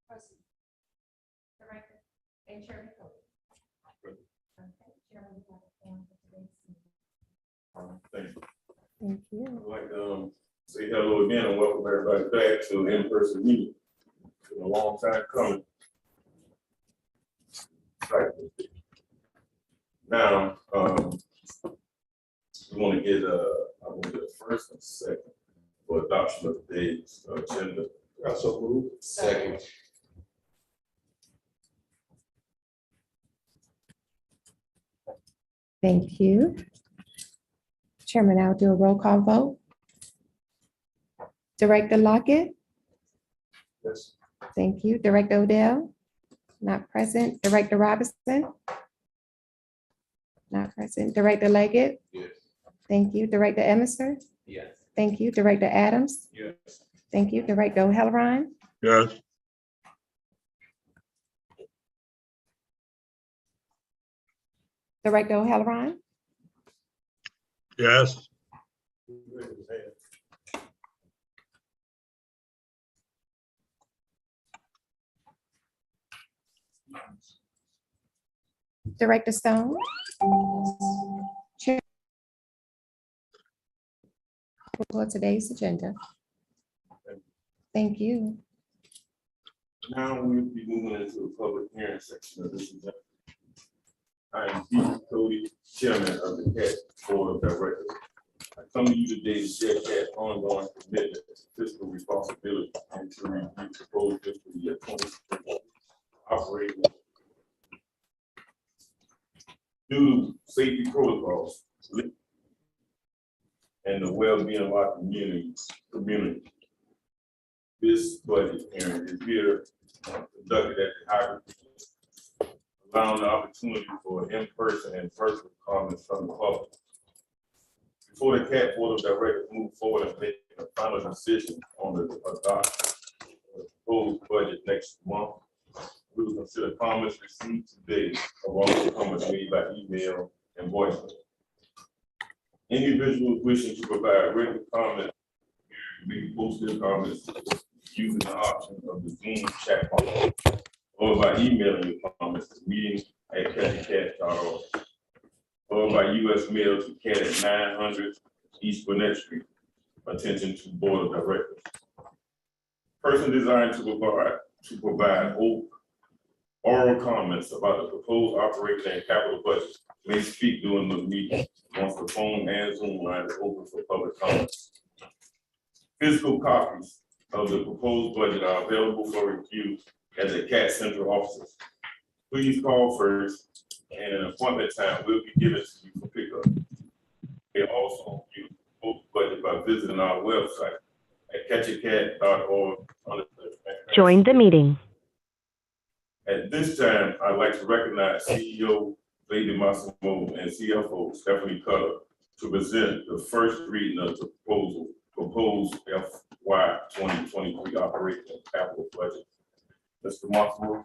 President. Director. And Chairman Cole. Okay, Chairman, you have a plan for today's meeting. Thank you. Thank you. I'd like to say hello again and welcome everybody back to an in-person meeting. It's been a long time coming. Right. Now, we want to get I want to get a first and second for adoption of today's agenda. Also move. Second. Thank you. Chairman, I'll do a roll call vote. Director Lockett, Yes. thank you. Director Odell, not present. Director Robinson, not present. Director Leggett, Yes. thank you. Director Emerson, Yes. thank you. Director Adams, Yes. thank you. Director O'Halloran, Yes. Director O'Halloran, Yes. Director Stone. Chair. For today's agenda. Thank you. Now we'll be moving into the public hearing section of this agenda. I am Keith Cody, Chairman of the CAT Board of Directors. I come to you today to share CAT's ongoing commitment to fiscal responsibility and to review proposed fiscal year 2020 operating. Due to safety protocols and the well-being of our community. This budget hearing is here conducted at the hybrid, allowing the opportunity for in-person and virtual comments from the public. Before the CAT Board of Directors move forward and make a final decision on the adoption of the proposed budget next month, we will consider comments received today, along with comments made by email and voicemail. Individuals wishing to provide written comments may post their comments using the option of the Zoom chat box or by emailing your comments to meeting@catchycat.org or by U.S. mail to CAT at 900 East Gwinnett Street. Attention to Board of Directors. Person desiring to provide oral comments about the proposed operating and capital budget may speak during the meeting once the phone and Zoom line is open for public comments. Physical copies of the proposed budget are available for review at the CAT Central offices. Please call first, and an appointment time will be given to you for pickup. They also view the budget by visiting our website at catchycat.org. Join the meeting. At this time, I'd like to recognize CEO Lady Massimo and CFO Stephanie Cutter to present the first reading of the proposed FY 2023 operating and capital budget. Mr. Massimo.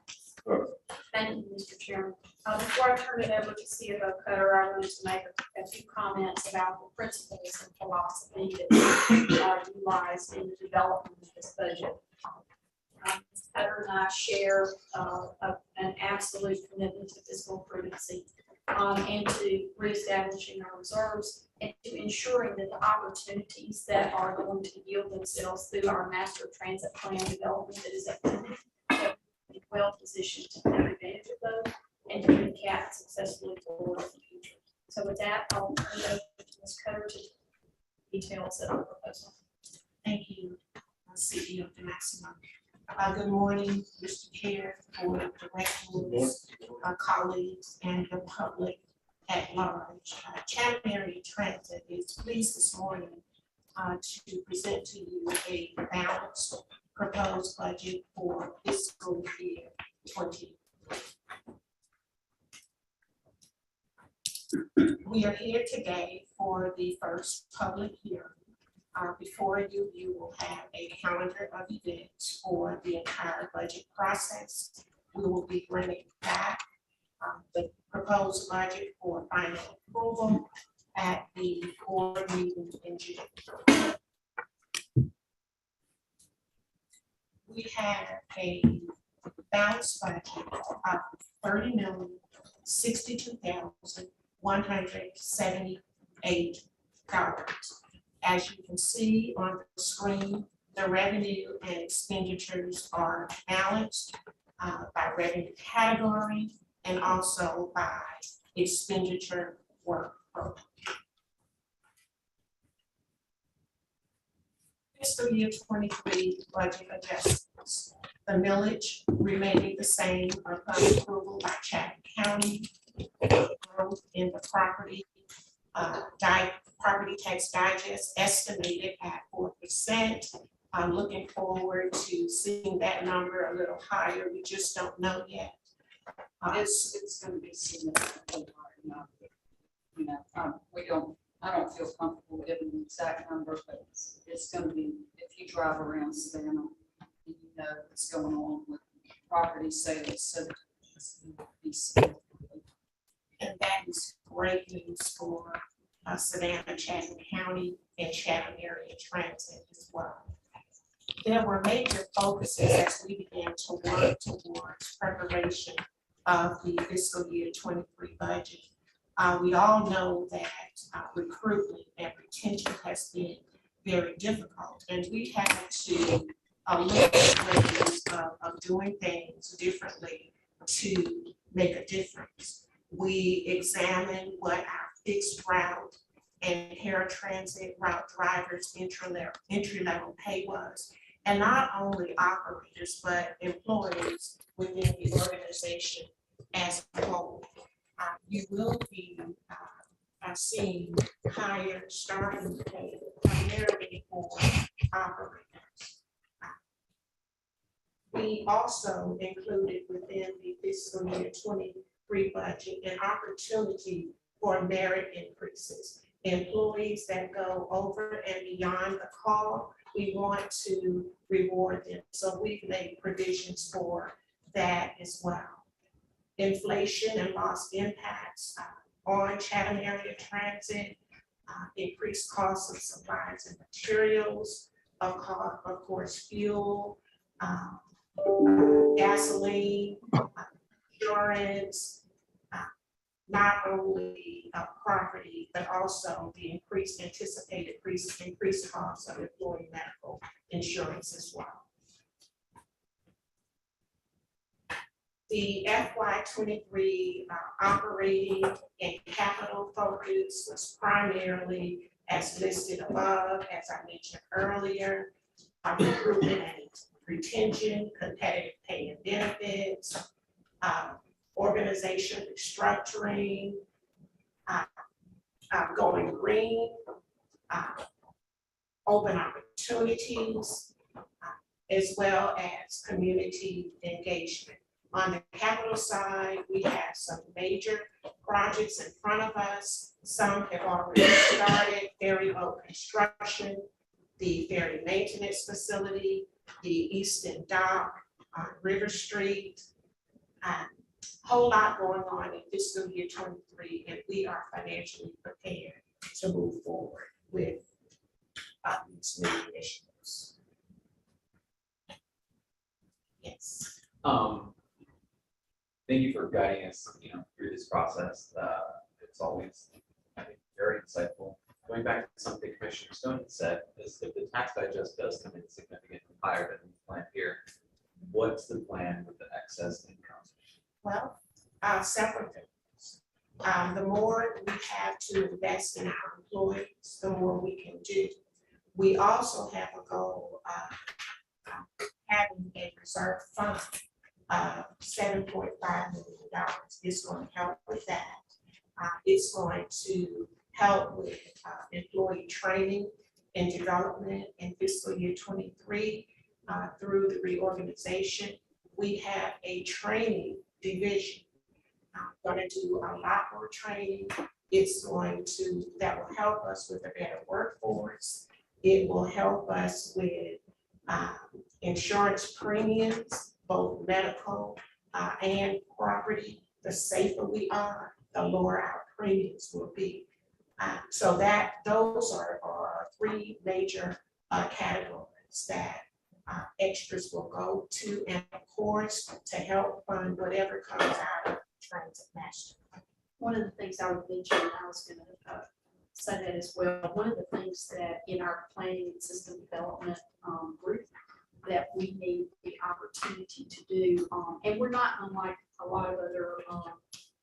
Thank you, Mr. Chairman. Before I turn it over to CFO Cutter, I wanted to make a few comments about the principles and philosophy that are utilized in the development of this budget. Ms. Cutter and I share an absolute commitment to fiscal prudency and to reestablishing our reserves and to ensuring that the opportunities that are going to yield themselves through our master transit plan development that is upcoming be well positioned to take advantage of those and to move CAT successfully forward in the future. So with that, I'll turn it over to Ms. Cutter to details that are proposal. Thank you, CEO DeMassimo. Good morning, Mr. Chair, Board of Directors, colleagues, and the public at large. Chatham Area Transit is pleased this morning to present to you a balanced proposed budget for fiscal year 2020. We are here today for the first public hearing. Before you, you will have a calendar of events for the entire budget process. We will be bringing back the proposed budget for final approval at the board meeting in June. We have a balanced budget of $30,062,178. As you can see on the screen, the revenue and expenditures are balanced by revenue category and also by expenditure work program. Fiscal year 23 budget adjustments. The millage remaining the same upon approval by Chatham County. Growth in the property tax digest estimated at 4%. I'm looking forward to seeing that number a little higher. We just don't know yet. It's gonna be significantly higher now. You know, I don't feel comfortable giving the exact number, but it's gonna be, if you drive around Savannah, you know what's going on with property sales, so it's gonna be significant. And that is great news for Savannah, Chatham County, and Chatham area transit as well. There were major focuses as we began to work towards preparation of the fiscal year 23 budget. We all know that recruitment and retention has been very difficult, and we had to look at ways of doing things differently to make a difference. We examined what our fixed route and paratransit route drivers entry-level pay was, and not only operators, but employees within the organization as a whole. You will be seeing higher starting pay primarily for operators. We also included within the fiscal year 23 budget an opportunity for merit increases. Employees that go over and beyond the call, we want to reward them. So we've made provisions for that as well. Inflation and loss impacts on Chatham area transit, increased costs of supplies and materials, of course, fuel, gasoline, insurance, not only property, but also the anticipated increased costs of employee medical insurance as well. The FY23 operating and capital focus was primarily as listed above, as I mentioned earlier, recruitment and retention, competitive pay and benefits, organization restructuring, going green, open opportunities, as well as community engagement. On the capital side, we have some major projects in front of us. Some have already started, ferry boat construction, the ferry maintenance facility, the Easton Dock, River Street. Whole lot going on in fiscal year 23, and we are financially prepared to move forward with these new initiatives. Yes. Thank you for guiding us, through this process. It's always, I think, very insightful. Going back to something Commissioner Stone had said, is if the tax digest does come in significantly higher than we planned here, what's the plan with the excess income? Well, several things. The more we have to invest in our employees, the more we can do. We also have a goal of having a reserve fund of $7.5 million. It's going to help with that. It's going to help with employee training and development in fiscal year 23 through the reorganization. We have a training division. I'm going to do a lot more training. That will help us with a better workforce. It will help us with insurance premiums, both medical and property. The safer we are, the lower our premiums will be. So those are three major categories that extras will go to, and of course, to help fund whatever comes out of transit master. One of the things I would mention, and I was gonna say that as well, one of the things that in our planning and system development group that we need the opportunity to do, and we're not unlike a lot of other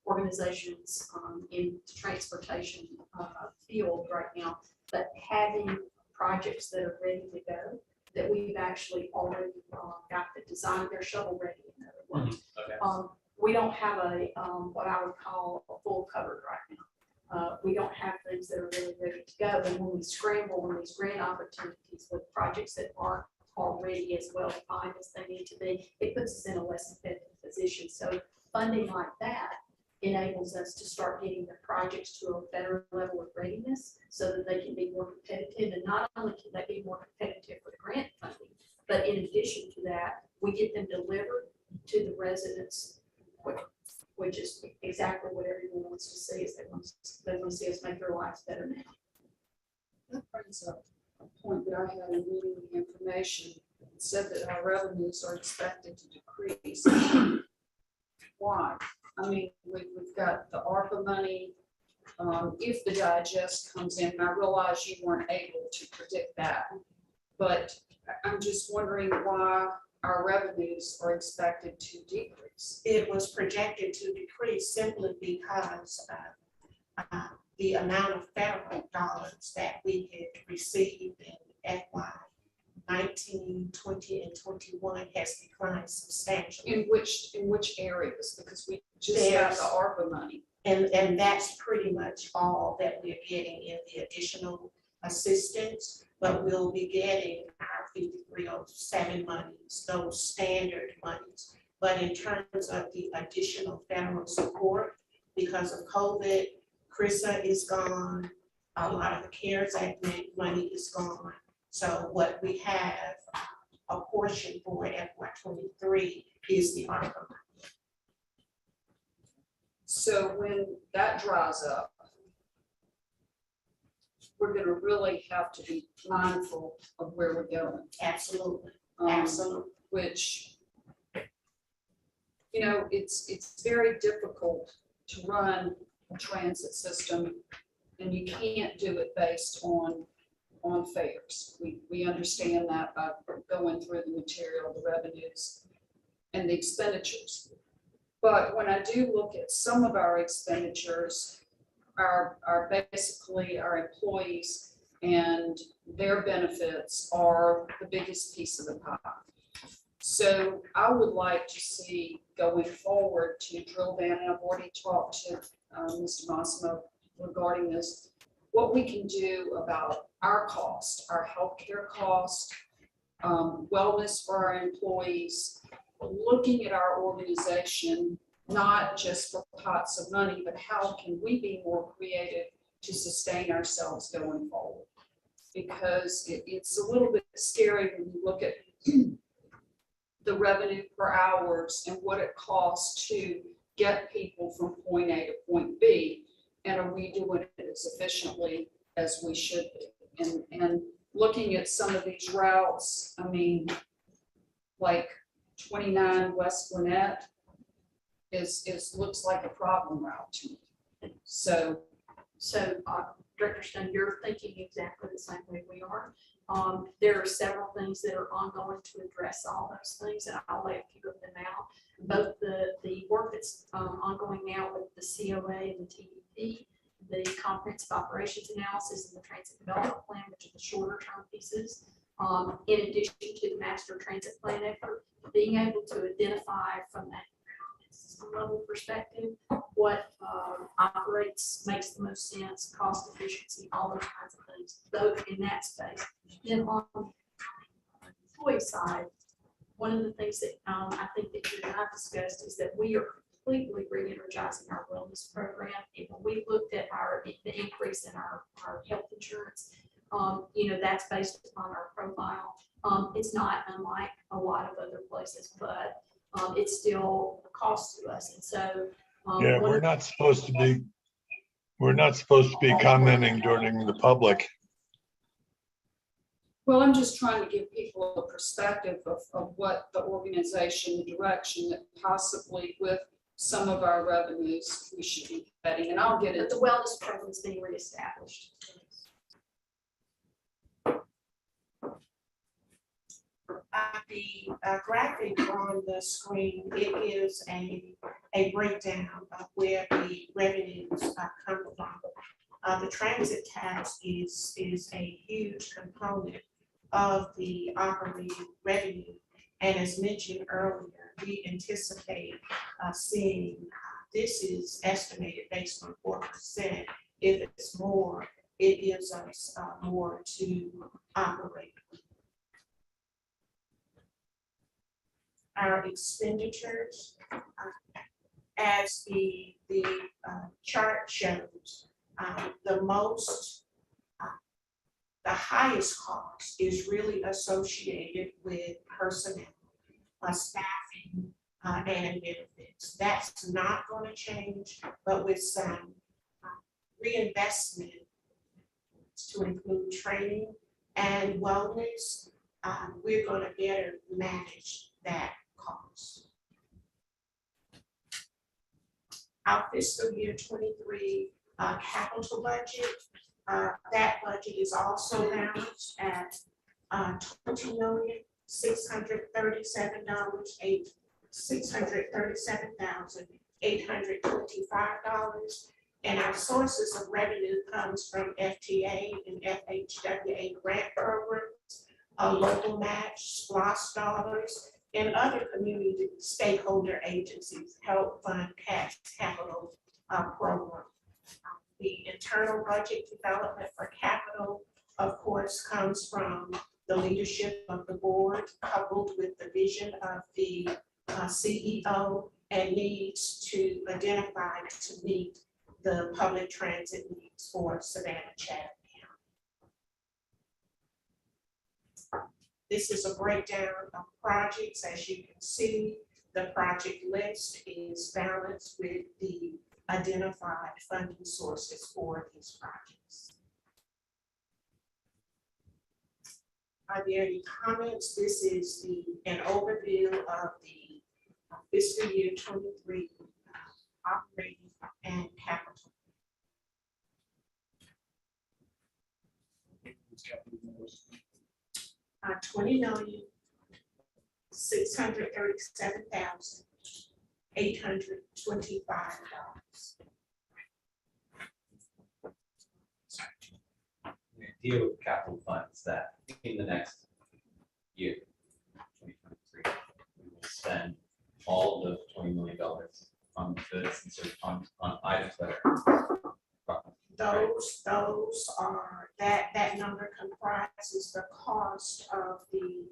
organizations in the transportation field right now, but having projects that are ready to go, that we've actually already got the design, they're shovel ready, in other words. Okay. We don't have a, what I would call a full cupboard right now. We don't have things that are really ready to go. And when we scramble on these grant opportunities with projects that aren't already as well defined as they need to be, it puts us in a less competitive position. So funding like that enables us to start getting the projects to a better level of readiness so that they can be more competitive. And not only can they be more competitive for the grant funding, but in addition to that, we get them delivered to the residents quicker, which is exactly what everyone wants to see, is they want to see us make their lives better now. That brings up a point that I had in reading the information. It said that our revenues are expected to decrease. Why? I mean, we've got the ARPA money. If the digest comes in, and I realize you weren't able to predict that, but I'm just wondering why our revenues are expected to decrease. It was projected to decrease simply because the amount of federal dollars that we had received in FY 19, 20, and 21 has declined substantially. In which areas? Because we just got There's- the ARPA money. And that's pretty much all that we're getting in the additional assistance, but we'll be getting our 5307 monies, those standard monies. But in terms of the additional federal support, because of COVID, CRISA is gone, a lot of the CARES Act money is gone. So what we have, a portion for FY 23 is the ARPA money. So when that dries up, we're gonna really have to be mindful of where we're going. Absolutely, um, absolutely. Which, you know, it's very difficult to run a transit system, and you can't do it based on fares. We understand that by going through the material, the revenues, and the expenditures. But when I do look at some of our expenditures, are basically our employees and their benefits are the biggest piece of the pie. So I would like to see going forward to drill down, and I've already talked to Mr. Massimo regarding this, what we can do about our cost, our healthcare cost, wellness for our employees, looking at our organization, not just for pots of money, but how can we be more creative to sustain ourselves going forward? Because it's a little bit scary when you look at the revenue per hours and what it costs to get people from point A to point B, and are we doing it as efficiently as we should be? And looking at some of these routes, I mean, like 29 West Gwinnett looks like a problem route to me. So Director Stone, you're thinking exactly the same way we are. There are several things that are ongoing to address all those things, and I'll lay a few of them out. Both the work that's ongoing now with the COA and the TDP, the comprehensive operations analysis, and the transit development plan, which are the shorter term pieces. In addition to the master transit plan effort, being able to identify from that system level perspective what makes the most sense, cost efficiency, all those kinds of things, those in that space. Then on the employee side, one of the things that I think that you and I discussed is that we are completely re-energizing our wellness program. And when we looked at the increase in our health insurance, that's based upon our profile. It's not unlike a lot of other places, but it's still a cost to us. And so Yeah, we're not supposed to be commenting during the public. Well, I'm just trying to give people a perspective of what the organization, the direction that possibly with some of our revenues we should be heading, and I'll get But it. the wellness program is being reestablished. The graphic on the screen, it is a breakdown of where the revenues come from. The transit tax is a huge component of the operating revenue. And as mentioned earlier, we anticipate seeing, this is estimated based on 4%. If it's more, it gives us more to operate. Our expenditures, as the chart shows, the highest cost is really associated with personnel, staffing, and benefits. That's not going to change, but with some reinvestment to include training and wellness, we're going to better manage that cost. Our fiscal year 23 capital budget, that budget is also balanced at $20,637,825. And our sources of revenue comes from FTA and FHWA grant programs, local match, SPLOST dollars, and other community stakeholder agencies help fund capital program. The internal budget development for capital, of course, comes from the leadership of the board, coupled with the vision of the CEO, and needs to identify to meet the public transit needs for Savannah-Chatham County. This is a breakdown of projects. As you can see, the project list is balanced with the identified funding sources for these projects. Are there any comments? This is an overview of the fiscal year 23 operating and capital. $20,637,825. Deal with capital funds that in the next year, 2023, we will spend all of the $20 million on this and sort of on items that are. Those are, that number comprises the cost of the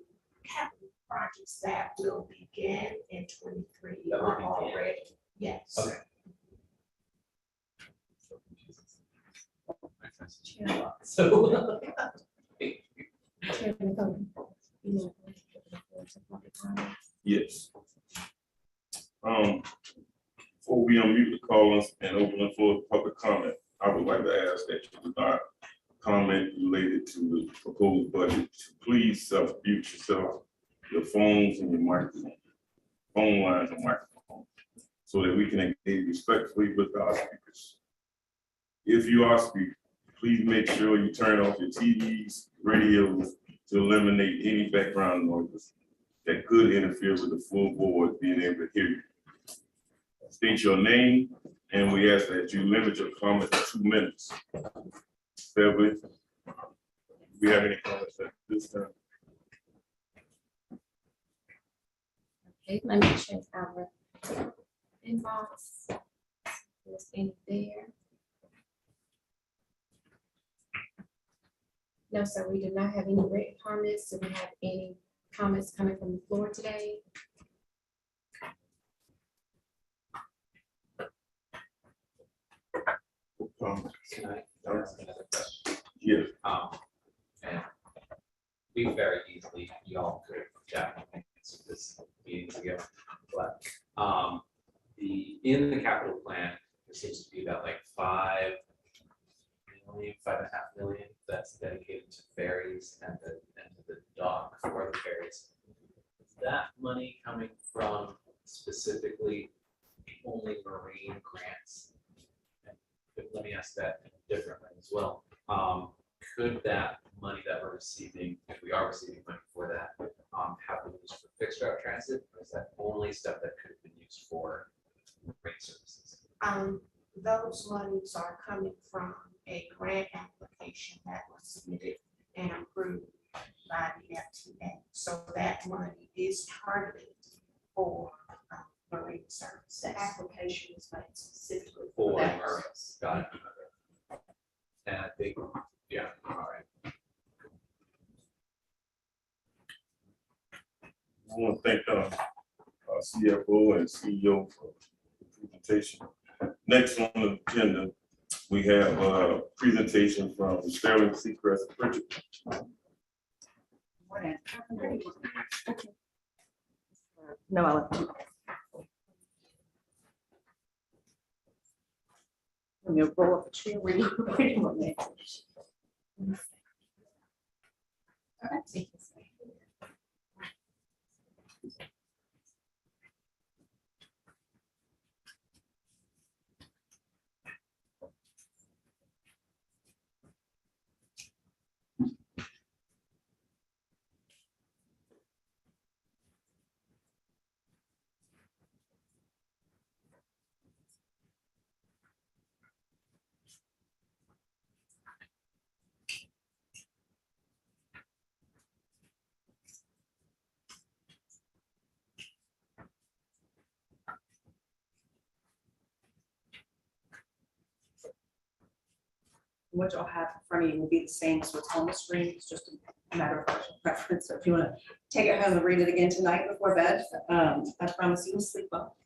capital projects that will begin in 23 That will or begin. already. Yes. Okay. So. Chairman Cohen, you know, to public comment. Yes. Before we unmute the callers and open the floor to public comment, I would like to ask that you do not comment related to the proposed budget. Please self-mute yourself, your phones and your microphone, phone lines and microphone, so that we can engage respectfully with our speakers. If you are speaking, please make sure you turn off your TVs, radios to eliminate any background noises that could interfere with the full board being able to hear you. State your name, and we ask that you limit your comments to 2 minutes. Beverly, do we have any comments at this time? Okay, let me check our inbox. There's any there? No, sir, we do not have any written comments. Do we have any comments coming from the floor today? Can I ask another question? Yeah. And we very easily, y'all could definitely answer this meeting together, but in the capital plan, there seems to be about like 5.5 million that's dedicated to ferries and the the dock for the ferries. Is that money coming from specifically only marine grants? And let me ask that in a different way as well. Could that money that we're receiving, if we are receiving money for that, have been used for fixed route transit? Or is that only stuff that could have been used for marine services? Those monies are coming from a grant application that was submitted and approved by the FTA. So that money is targeted for marine services. The application is made specifically For for that marine. purpose. Got it. And I think, yeah, all right. I want to thank our CFO and CEO for the presentation. Next on the agenda, we have a presentation from Sterling Seacrest Pritchard. No, I left. I'm gonna roll up a chair where you waiting on me. What y'all have in front of you will be the same as what's on the screen. It's just a matter of personal preference. So if you want to take it home and read it again tonight before bed, I promise you will sleep well.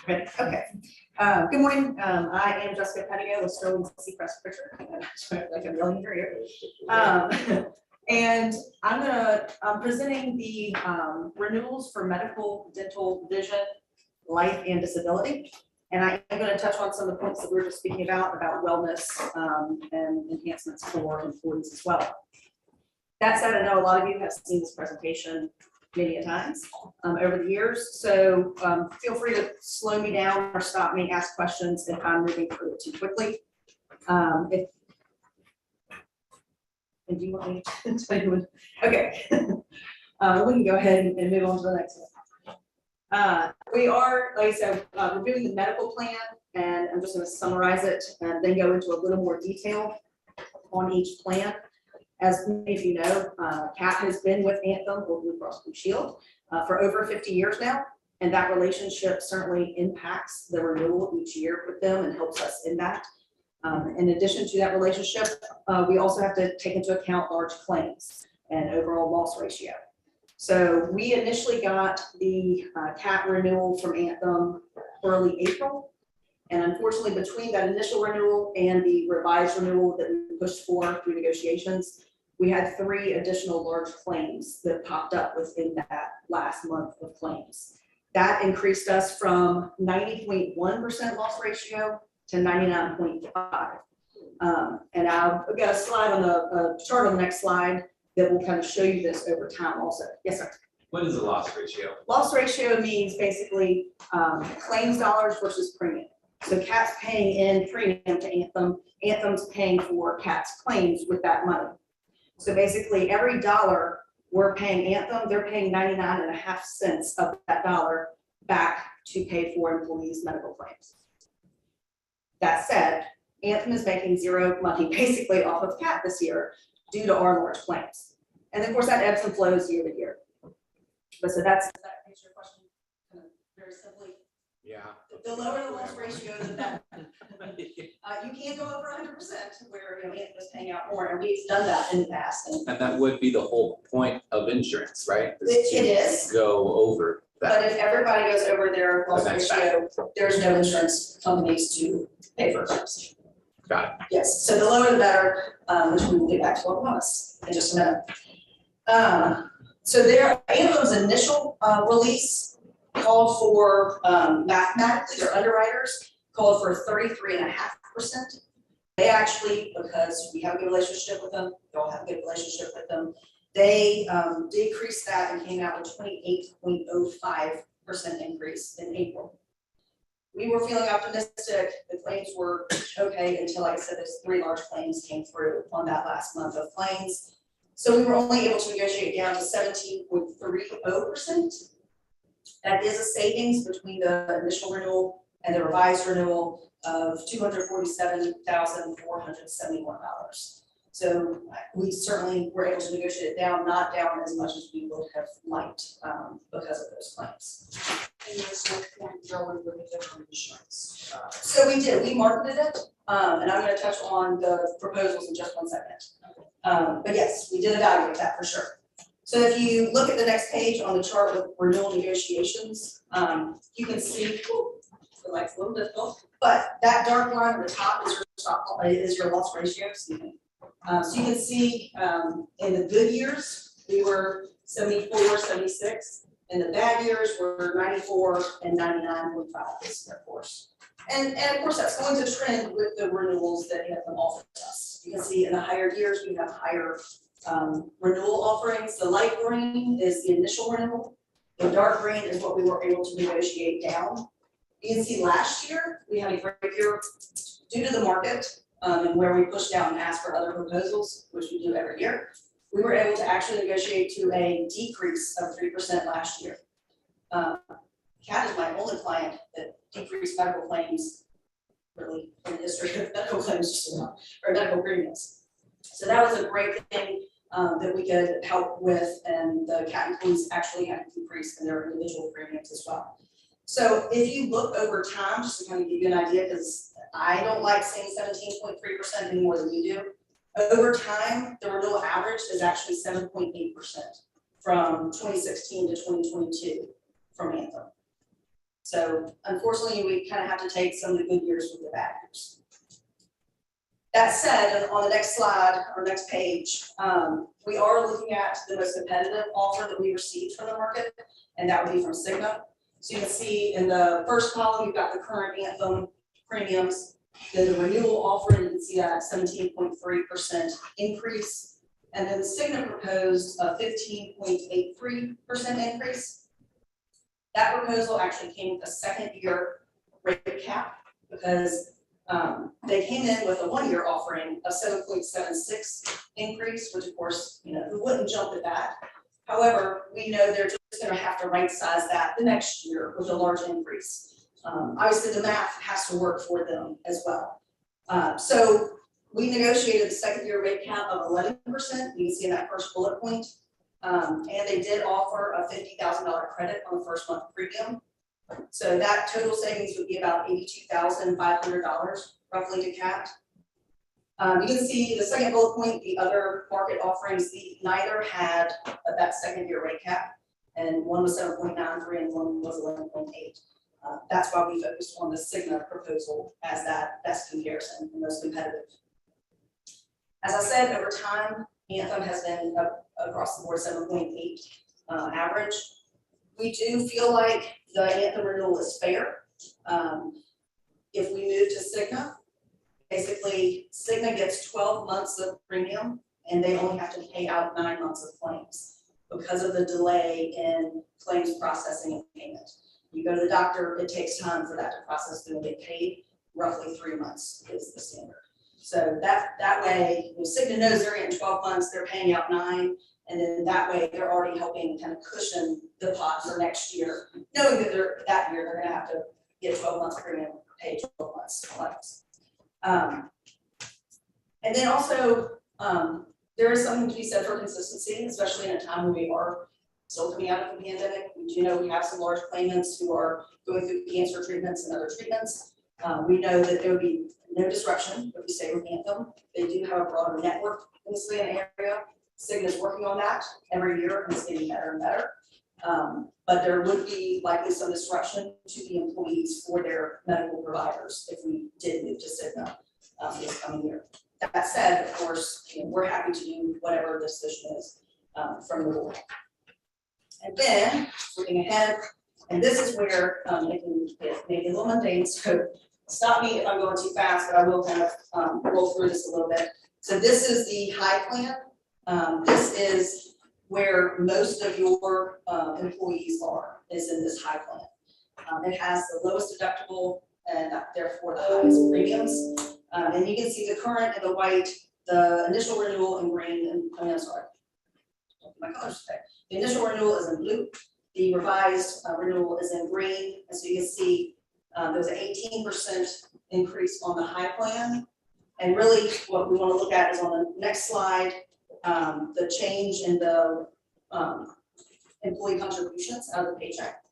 Ready? Okay. Good morning. I am Jessica Pettigo with Sterling Seacrest Pritchard. Like a million here. And I'm presenting the renewals for medical, dental, vision, life, and disability. And I am going to touch on some of the points that we were just speaking about wellness and enhancements for employees as well. That said, I know a lot of you have seen this presentation many a times over the years. So feel free to slow me down or stop me, ask questions if I'm moving through it too quickly. And do you want me to tell you what? Okay. We can go ahead and move on to the next one. We are, like I said, reviewing the medical plan, and I'm just going to summarize it and then go into a little more detail on each plan. As many of you know, CAP has been with Anthem or Blue Cross Blue Shield for over 50 years now, and that relationship certainly impacts the renewal each year with them and helps us in that. In addition to that relationship, we also have to take into account large claims and overall loss ratio. So we initially got the CAP renewal from Anthem early April. And unfortunately, between that initial renewal and the revised renewal that we pushed for through negotiations, we had 3 additional large claims that popped up within that last month of claims. That increased us from 90.1% loss ratio to 99.5. And I've got a slide on the chart on the next slide that will kind of show you this over time also. Yes, sir. What is the loss ratio? Loss ratio means basically claims dollars versus premium. So CAP's paying in premium to Anthem. Anthem's paying for CAP's claims with that money. So basically every dollar we're paying Anthem, they're paying 99.5 cents of that dollar back to pay for employees' medical claims. That said, Anthem is making zero money basically off of CAP this year due to our large claims. And of course that ebbs and flows year to year. But so that answers your question kind of very simply. Yeah. The lower the loss ratio, the better. You can't go over 100% where Anthem is paying out more, and we've done that in the past. And that would be the whole point of insurance, right? It is. Go over But that. if everybody goes over their loss That's ratio, there's no insurance companies to pay for it. Got it. Yes, so the lower the better, which we will get back to our promise in just a minute. So their Anthem's initial release called for mathematically, their underwriters called for 33.5% they actually, because we have a good relationship with them, they all have a good relationship with them, they decreased that and came out with 28.05% increase in April. We were feeling optimistic, the claims were okay until, like I said, those 3 large claims came through on that last month of claims. So we were only able to negotiate down to 17.30%. That is a savings between the initial renewal and the revised renewal of $247,471. So we certainly were able to negotiate it down, not down as much as we would have liked because of those claims. And there's no point going with a different insurance. So we did, we marketed it, and I'm gonna touch on the proposals in just one second. But yes, we did evaluate that for sure. So if you look at the next page on the chart with renewal negotiations, you can see, the light's a little difficult, but that dark line at the top is your loss ratio, excuse me. So you can see in the good years, we were 74, 76. In the bad years, we're 94 and 99.5 this year, of course. And of course, that's going to trend with the renewals that Anthem offers us. You can see in the higher years, we have higher renewal offerings. The light green is the initial renewal. The dark green is what we were able to negotiate down. You can see last year, we had a great year due to the market and where we pushed out and asked for other proposals, which we do every year. We were able to actually negotiate to a decrease of 3% last year. CAT is my only client that decreased medical claims really in the history of medical claims, or medical premiums. So that was a great thing that we could help with, and the CAT employees actually had a decrease in their individual premiums as well. So if you look over time, just to kind of give you an idea, because I don't like saying 17.3% any more than you do. Over time, the renewal average is actually 7.8% from 2016 to 2022 from Anthem. So unfortunately, we kind of have to take some of the good years with the bad years. That said, on the next slide or next page, we are looking at the most competitive offer that we received from the market, and that would be from Cigna. So you can see in the first column, you've got the current Anthem premiums. Then the renewal offer, you can see that 17.3% increase. And then Cigna proposed a 15.83% increase. That proposal actually came with a 2nd-year rate cap because they came in with a 1-year offering of 7.76 increase, which of course, who wouldn't jump at that. However, we know they're just going to have to right size that the next year with a large increase. Obviously, the math has to work for them as well. So we negotiated the 2nd-year rate cap of 11%. You can see in that first bullet point. And they did offer a $50,000 credit on the first month premium. So that total savings would be about $82,500 roughly to CAT. You can see the second bullet point, the other market offerings, neither had that 2nd-year rate cap, and one was 7.93 and one was 11.8. That's why we focused on the Cigna proposal as that best comparison and most competitive. As I said, over time, Anthem has been across the board 7.8 average. We do feel like the Anthem renewal is fair. If we move to Cigna, basically Cigna gets 12 months of premium and they only have to pay out 9 months of claims because of the delay in claims processing and payment. You go to the doctor, it takes time for that to process through and get paid. Roughly 3 months is the standard. So that way, Cigna knows they're in 12 months, they're paying out 9, and then that way they're already helping kind of cushion the pot for next year, knowing that that year they're going to have to get 12 months premium paid 12 months claims. And then also, there is something to be said for consistency, especially in a time when we are still coming out of the pandemic. We do know we have some large claimants who are going through cancer treatments and other treatments. We know that there would be no disruption if we stay with Anthem. They do have a broader network in the Savannah area. Cigna is working on that every year and it's getting better and better. But there would be likely some disruption to the employees for their medical providers if we did move to Cigna this coming year. That said, of course, we're happy to do whatever the decision is from the board. And then, looking ahead, and this is where it can get maybe a little mundane, so stop me if I'm going too fast, but I will kind of roll through this a little bit. So this is the high plan. This is where most of your employees are, is in this high plan. It has the lowest deductible and therefore the highest premiums. And you can see the current in the white, the initial renewal in green, and I'm sorry. My colors today. The initial renewal is in blue. The revised renewal is in green. And so you can see there's an 18% increase on the high plan. And really what we want to look at is on the next slide, the change in the employee contributions out of the paycheck.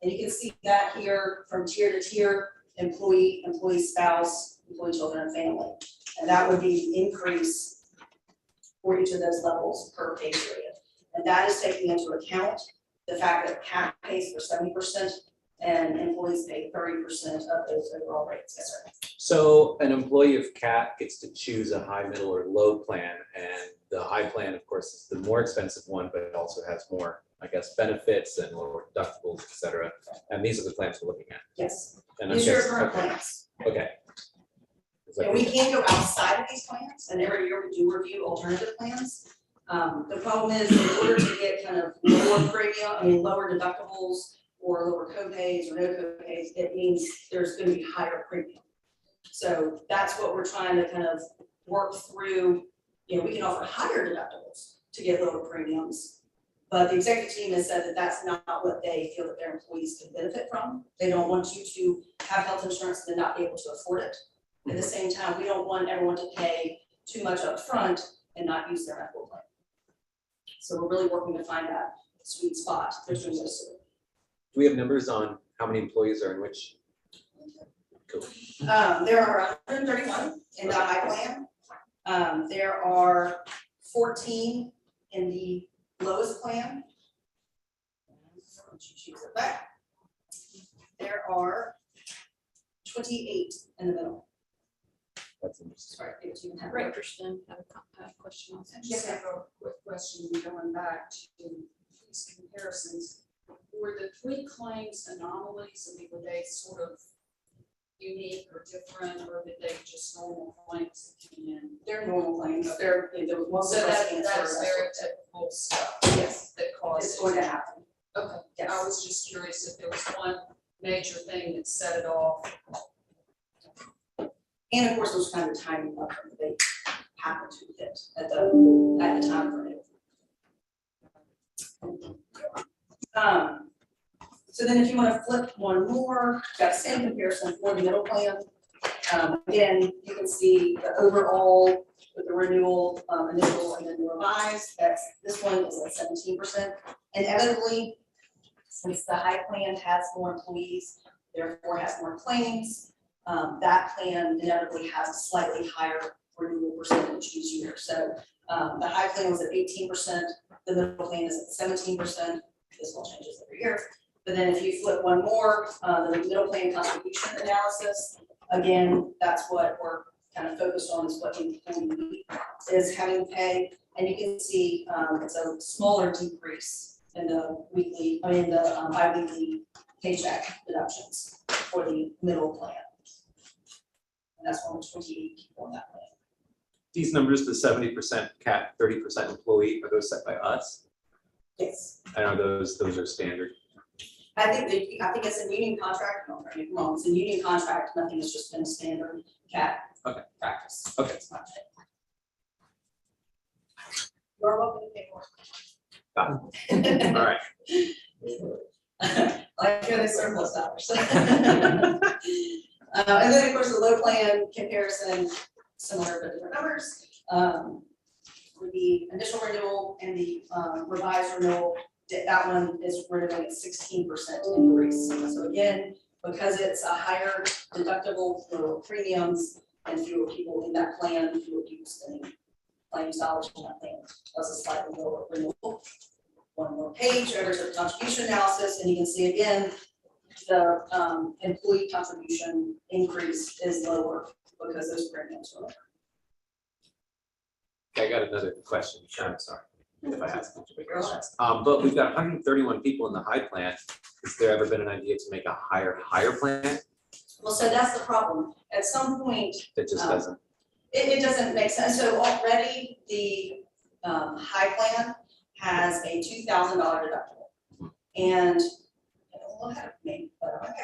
And you can see that here from tier to tier, employee, employee spouse, employee children and family. And that would be the increase for each of those levels per pay period. And that is taking into account the fact that CAP pays for 70% and employees pay 30% of those overall rates. Yes, sir. So an employee of CAT gets to choose a high, middle, or low plan, and the high plan, of course, is the more expensive one, but it also has more, I guess, benefits and lower deductibles, et cetera. And these are the plans we're looking at. Yes, And I'm these are your guessing- current plans. Okay. It's like- And we can go outside of these plans, and every year we do review alternative plans. The problem is, in order to get kind of lower premium, lower deductibles or lower co-pays or no co-pays, it means there's gonna be higher premium. So that's what we're trying to kind of work through. You know, we can offer higher deductibles to get lower premiums. But the executive team has said that that's not what they feel that their employees can benefit from. They don't want you to have health insurance and then not be able to afford it. At the same time, we don't want everyone to pay too much up front and not use their medical plan. So we're really working to find that sweet spot between those two. Do we have numbers on how many employees are in which? Cool. There are 131 in the high plan. There are 14 in the lowest plan. Choose it back. There are 28 in the middle. That's interesting. Sorry, give it to you in that Great, order. Christian, I have a question on I that. just have a quick question going back to these comparisons. Were the three claims anomalies, I mean, were they sort of unique or different, or did they just normal claims that came in? They're normal claims. There was one So breast that, cancer. that's very typical stuff Yes, that causes. it's going to happen. Okay, Yes. I was just curious if there was one major thing that set it off. And of course, those kind of timing of them, they happen to hit at the time frame. So then if you want to flip one more, got the same comparison for the middle plan. Again, you can see the overall with the renewal, initial and then the revised, this one is at 17%. Inevitably, since the high plan has more employees, therefore has more claims, that plan inevitably has a slightly higher renewal percentage each year. So the high plan was at 18%, the middle plan is at 17%. This all changes every year. But then if you flip one more, the middle plan contribution analysis, again, that's what we're kind of focused on, is what the employee is having to pay. And you can see it's a smaller decrease in the weekly, the bi-weekly paycheck deductions for the middle plan. And that's one of 28 people on that plan. These numbers, the 70% CAT, 30% employee, are those set by us? Yes, And are those are standard? I think it's a union contract, no, right, wrong, it's a union contract, nothing has just been a standard CAT Okay. practice. Okay. It's not it. You're welcome to pay more. All right. Like you're the surplus dollars. And then, of course, the low plan comparison, similar but different numbers. Would be initial renewal and the revised renewal, that one is renewing at 16% increase. So again, because it's a higher deductible, lower premiums, and fewer people in that plan, fewer people spending claims dollars in that plan, plus a slightly lower renewal. One more page over to the contribution analysis, and you can see again, the employee contribution increase is lower because those premiums are lower. Okay, I got another question. I'm sorry if I ask too many You're all questions. But we've got 131 people in the high plan. Has there ever been an idea to make a higher plan? Well, so that's the problem. At some point, It just doesn't. it doesn't make sense. So already the high plan has a $2,000 deductible. And we'll have me, but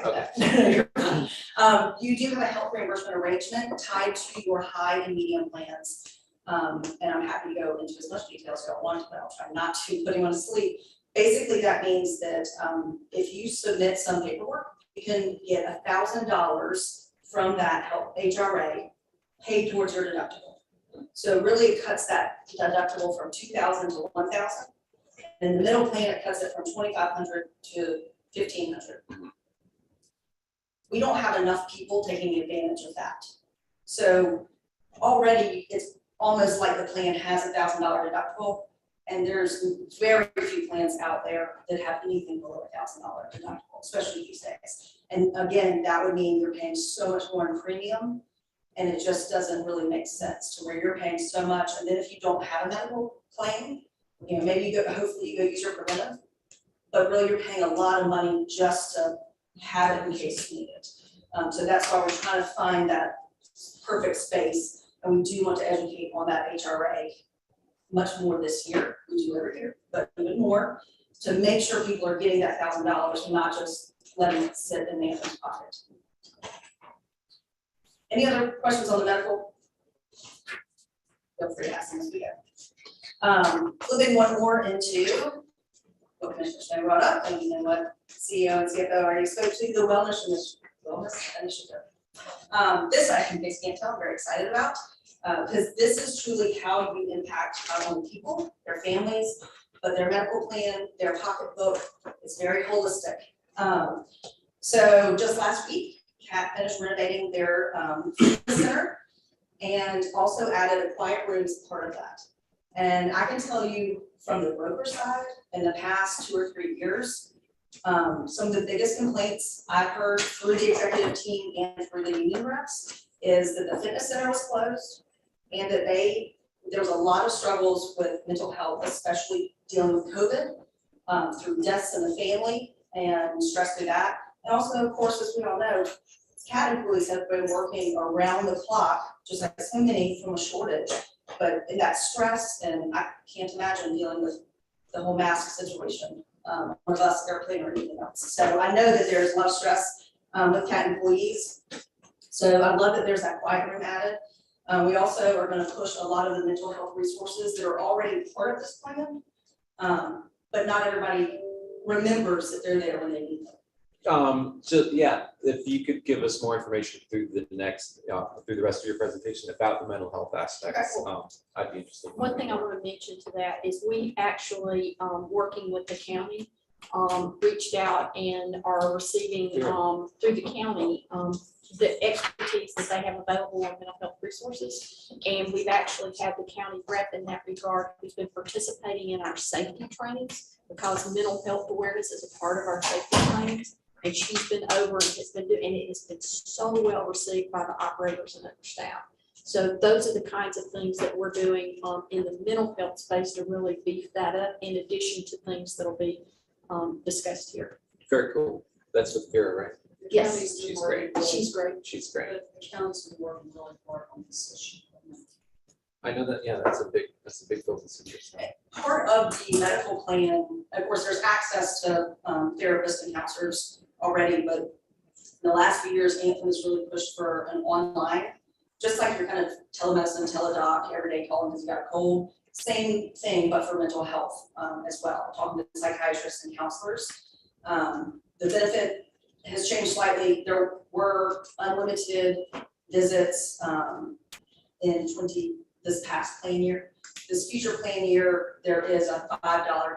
you do have a health reimbursement arrangement tied to your high and medium plans. And I'm happy to go into as much detail as I want, but I'll try not to put anyone to sleep. Basically, that means that if you submit some paperwork, you can get $1,000 from that health HRA paid towards your deductible. So really it cuts that deductible from $2,000 to $1,000. In the middle plan, it cuts it from $2,500 to $1,500. We don't have enough people taking advantage of that. So already it's almost like the plan has $1,000 deductible, and there's very few plans out there that have anything below $1,000 deductible, especially these days. And again, that would mean you're paying so much more in premium, and it just doesn't really make sense to where you're paying so much, and then if you don't have a medical claim, you know, maybe you go, hopefully you go use your preventive, but really you're paying a lot of money just to have it in case you need it. So that's why we're trying to find that perfect space, and we do want to educate on that HRA much more this year. We do every year, but even more to make sure people are getting that $1,000 and not just letting it sit in their pocket. Any other questions on the medical? Feel free to ask them as we go. Flipping one more into what Commissioner Snow brought up, and then what CEO and CFO already spoke to, the wellness initiative. This I can can't tell, I'm very excited about, because this is truly how you impact not only people, their families, but their medical plan, their pocketbook. It's very holistic. So just last week, Cat finished renovating their center and also added a quiet room as part of that. And I can tell you from the broker side, in the past 2 or 3 years, some of the biggest complaints I've heard through the executive team and through the union reps is that the fitness center was closed and that there was a lot of struggles with mental health, especially dealing with COVID, through deaths in the family and stress through that. And also, of course, as we all know, CAT employees have been working around the clock, just like so many, from a shortage. But in that stress, and I can't imagine dealing with the whole mask situation, on a bus, airplane, or anything else. So I know that there's a lot of stress with CAT employees. So I love that there's that quiet room added. We also are going to push a lot of the mental health resources that are already part of this plan, but not everybody remembers that they're there when they need them. Yeah, if you could give us more information through the next, through the rest of your presentation about the mental health aspects, I'd be interested. One thing I want to mention to that is we actually, working with the county, reached out and are receiving, through the county, the expertise that they have available on mental health resources. And we've actually had the county rep in that regard who's been participating in our safety trainings, because mental health awareness is a part of our safety trainings. And she's been over and has been doing, and it has been so well received by the operators and their staff. So those are the kinds of things that we're doing in the mental health space to really beef that up, in addition to things that'll be discussed here. Very cool. That's with Vera, right? Yes, She's great. she's great. She's great. The county's been working really hard on this issue. I know that, yeah, that's a big focus of yours. Part of the medical plan, of course, there's access to therapists and counselors already, but in the last few years, Anthem has really pushed for an online, just like your kind of telemedicine, teledoc, everyday calling because you got a cold, same thing, but for mental health as well, talking to psychiatrists and counselors. The benefit has changed slightly. There were unlimited visits in this past plan year. This future plan year, there is a $5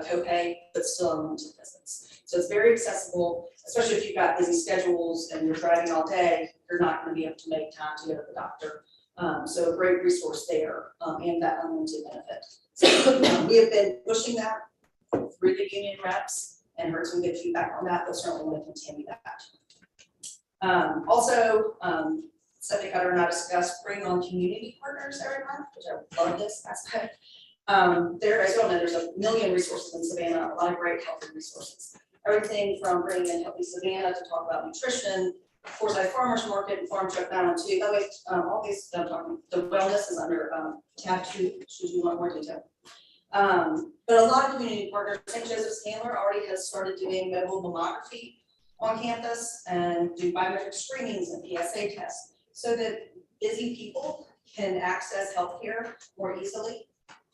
copay, but still unlimited visits. So it's very accessible, especially if you've got busy schedules and you're driving all day, you're not going to be able to make time to go to the doctor. So a great resource there, and that unlimited benefit. So we have been pushing that through the union reps and heard some good feedback on that, but certainly want to continue that. Also, Stephanie Cutter and I discussed bringing on community partners every month, which I love this aspect. There, as you all know, there's a million resources in Savannah, a lot of great healthy resources. everything from bringing in Healthy Savannah to talk about nutrition, Forsyth Farmers Market and Farm Truck Bound too. That way, all these, I'm talking, the wellness is under tab 2, should you want more detail. But a lot of community partners, St. Joseph's Handler already has started doing mobile mammography on campus and do biometric screenings and PSA tests so that busy people can access healthcare more easily,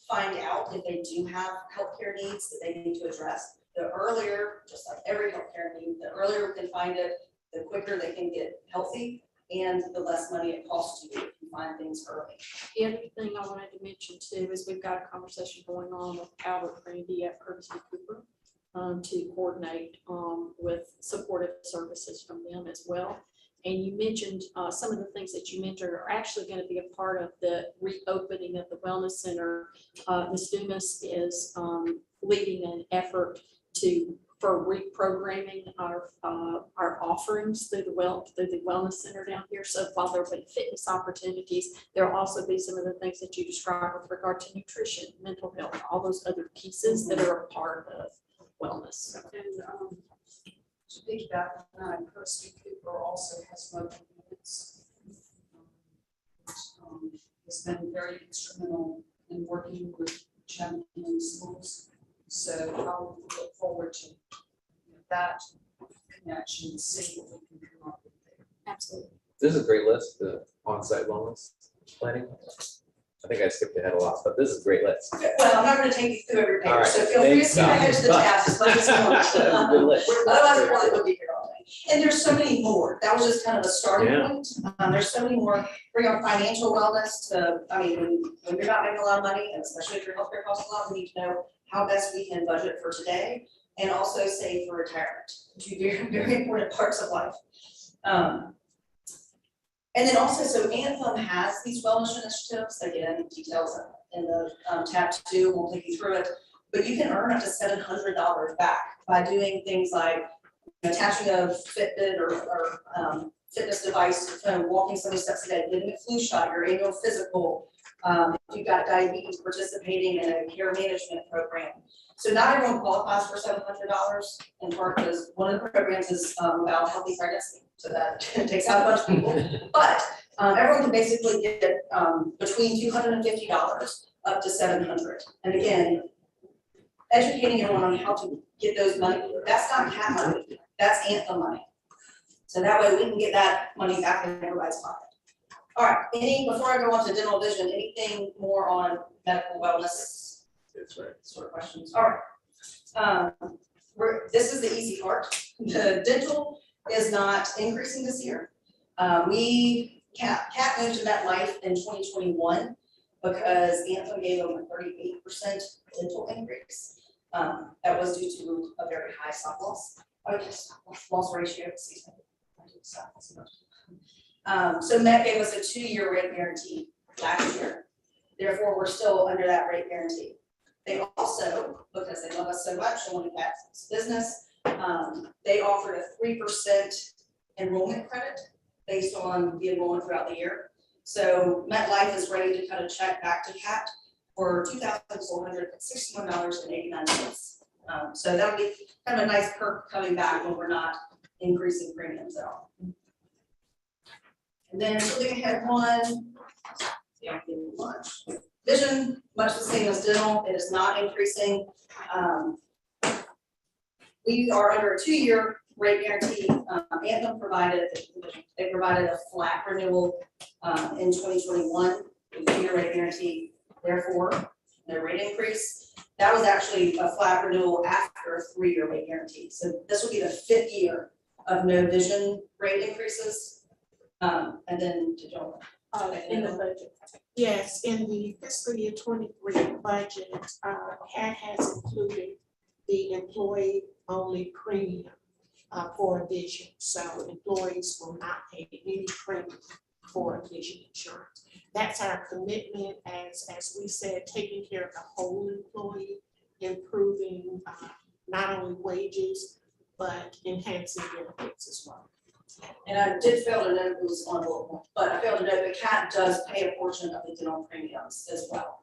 find out if they do have healthcare needs that they need to address. The earlier, just like every healthcare need, the earlier we can find it, the quicker they can get healthy and the less money it costs you if you find things early. The other thing I wanted to mention too is we've got a conversation going on with Albert Brandy at Curtis B. Cooper to coordinate with supportive services from them as well. And you mentioned some of the things that you mentioned are actually going to be a part of the reopening of the wellness center. Ms. Dumas is leading an effort for reprogramming our offerings through the wellness center down here. So while there'll be fitness opportunities, there'll also be some of the things that you described with regard to nutrition, mental health, all those other pieces that are a part of wellness. And to piggyback on that, Curtis B. Cooper also has mobile units. Has been very instrumental in working with champion schools. So I'll look forward to that connection, see what we can come up with there. Absolutely. This is a great list, the on-site wellness planning. I think I skipped ahead a lot, but this is a great list. Okay, well, I'm not gonna take you through every All page, right, so feel free to thanks, skip ahead to the Doc. tabs as much as you That was a good want. list. Otherwise, we really would be here all day. And there's so many more. That was just kind of a starting Yeah. point. There's so many more. Bring on financial wellness to, I mean, when you're not making a lot of money, and especially if your healthcare costs a lot, we need to know how best we can budget for today and also save for retirement. Two very, very important parts of life. And then also, so Anthem has these wellness initiatives, again, details in the tab 2, we'll take you through it. But you can earn up to $700 back by doing things like attaching a Fitbit or fitness device to your phone, walking 70 steps a day, getting a flu shot, your annual physical. If you've got diabetes, participating in a care management program. So not everyone qualifies for $700, in part because one of the programs is about healthy pregnancy. So that takes out a bunch of people, but everyone can basically get between $250 up to $700. And again, educating everyone on how to get those money, that's not CAT money, that's Anthem money. So that way we can get that money back in everybody's pocket. All right, before I go on to dental vision, anything more on medical wellness? That's right. Sort of questions. All right. This is the easy part. The dental is not increasing this year. CAT moved to MetLife in 2021 because Anthem gave them a 38% dental increase. That was due to a very high stop loss. Loss ratio, excuse me. So Met gave us a 2-year rate guarantee last year. Therefore, we're still under that rate guarantee. They also, because they love us so much and want to back this business, they offered a 3% enrollment credit based on the enrollment throughout the year. So MetLife is ready to cut a check back to CAT for $2,461.89. So that'll be kind of a nice perk coming back when we're not increasing premiums at all. And then looking ahead one, yeah, much. Vision, much the same as dental, it is not increasing. We are under a 2-year rate guarantee. Anthem they provided a flat renewal in 2021 with 2-year rate guarantee, therefore their rate increase. That was actually a flat renewal after a 3-year rate guarantee. So this will be the 5th year of no vision rate increases. And then to Joel. In the budget. Yes, in the fiscal year 23 budget, CAT has included the employee-only premium for vision. So employees will not pay any premium for vision insurance. That's our commitment as we said, taking care of the whole employee, improving not only wages, but enhancing benefits as well. And I did fail to note, it was on a bullet point, but I failed to note the CAT does pay a portion of the dental premiums as well.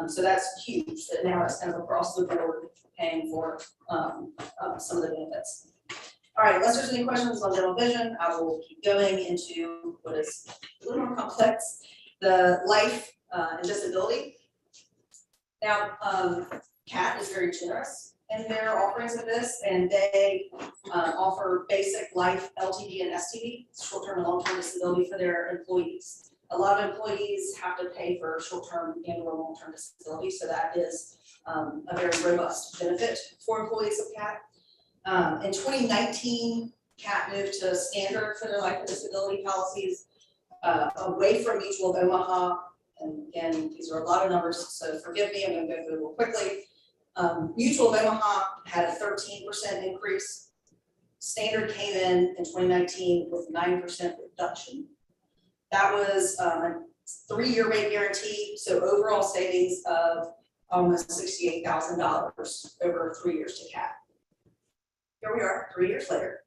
So that's huge, that now it's kind of across the board paying for some of the benefits. All right, unless there's any questions on dental vision, I will keep going into what is a little more complex, the life and disability. Now, CAT is very generous in their offerings of this, and they offer basic life LTD and STD, short-term and long-term disability for their employees. A lot of employees have to pay for short-term and or long-term disability, so that is a very robust benefit for employees of CAT. In 2019, CAT moved to standard for their life and disability policies, away from Mutual of Omaha. And again, these are a lot of numbers, so forgive me, I'm gonna go through it real quickly. Mutual of Omaha had a 13% increase. Standard came in 2019 with 9% reduction. That was a 3-year rate guarantee, so overall savings of almost $68,000 over 3 years to CAT. Here we are, 3 years later.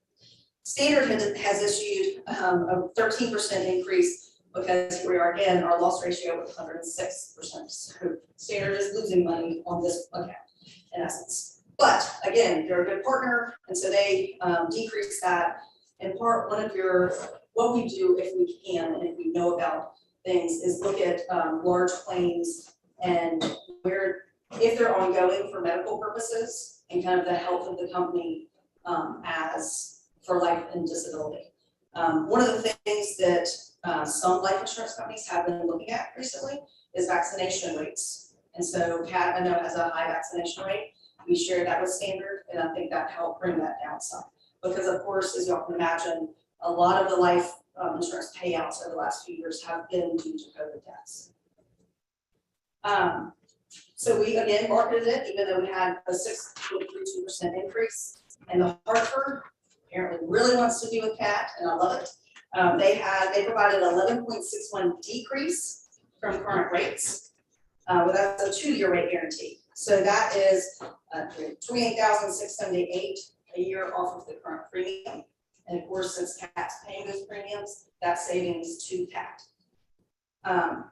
Standard has issued a 13% increase because here we are again, our loss ratio was 106%. So Standard is losing money on this account in essence. But again, they're a good partner, and so they decrease that. In part, what we do if we can and if we know about things is look at large claims and where, if they're ongoing for medical purposes and kind of the health of the company as for life and disability. One of the things that some life insurance companies have been looking at recently is vaccination rates. And so CAT, I know, has a high vaccination rate. We share that with Standard, and I think that helped bring that down some. Because of course, as you all can imagine, a lot of the life insurance payouts over the last few years have been due to COVID deaths. So we again marketed it, even though we had a 6.32% increase. And the Hartford apparently really wants to be with CAT, and I love it. They provided 11.61 decrease from current rates, with that's a 2-year rate guarantee. So that is $28,678 a year off of the current premium. And of course, since CAT's paying those premiums, that savings to CAT.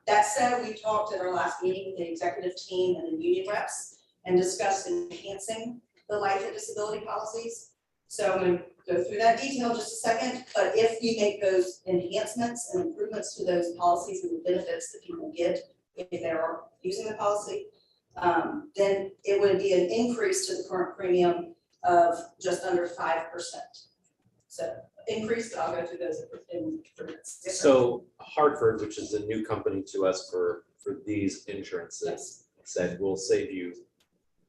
That said, we talked at our last meeting with the executive team and the union reps and discussed enhancing the life and disability policies. So I'm going to go through that detail in just a second, but if we make those enhancements and improvements to those policies and the benefits that people get if they are using the policy, then it would be an increase to the current premium of just under 5%. So increase, I'll go through those improvements. So Hartford, which is a new company to us for these insurances, said we'll save you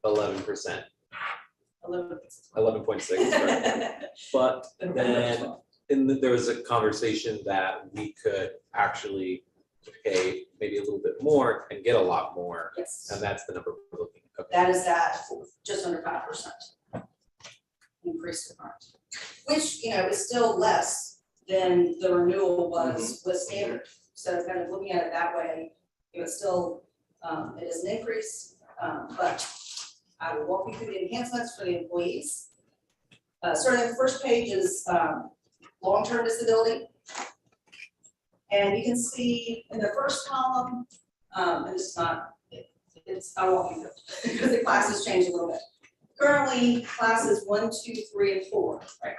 11%. 11.6, but then there was a conversation that we could actually pay maybe a little bit more and get a lot more, Yes. and that's the number we're looking at. Okay. That is that just under 5% increase to current, which is still less than the renewal was with Standard. So kind of looking at it that way, it's still it is an increase, but I will walk you through the enhancements for the employees. Starting at the first page is long-term disability. And you can see in the first column, and it's not, I'll walk you through because the classes change a little bit. Currently, classes 1, 2, 3, and 4, right?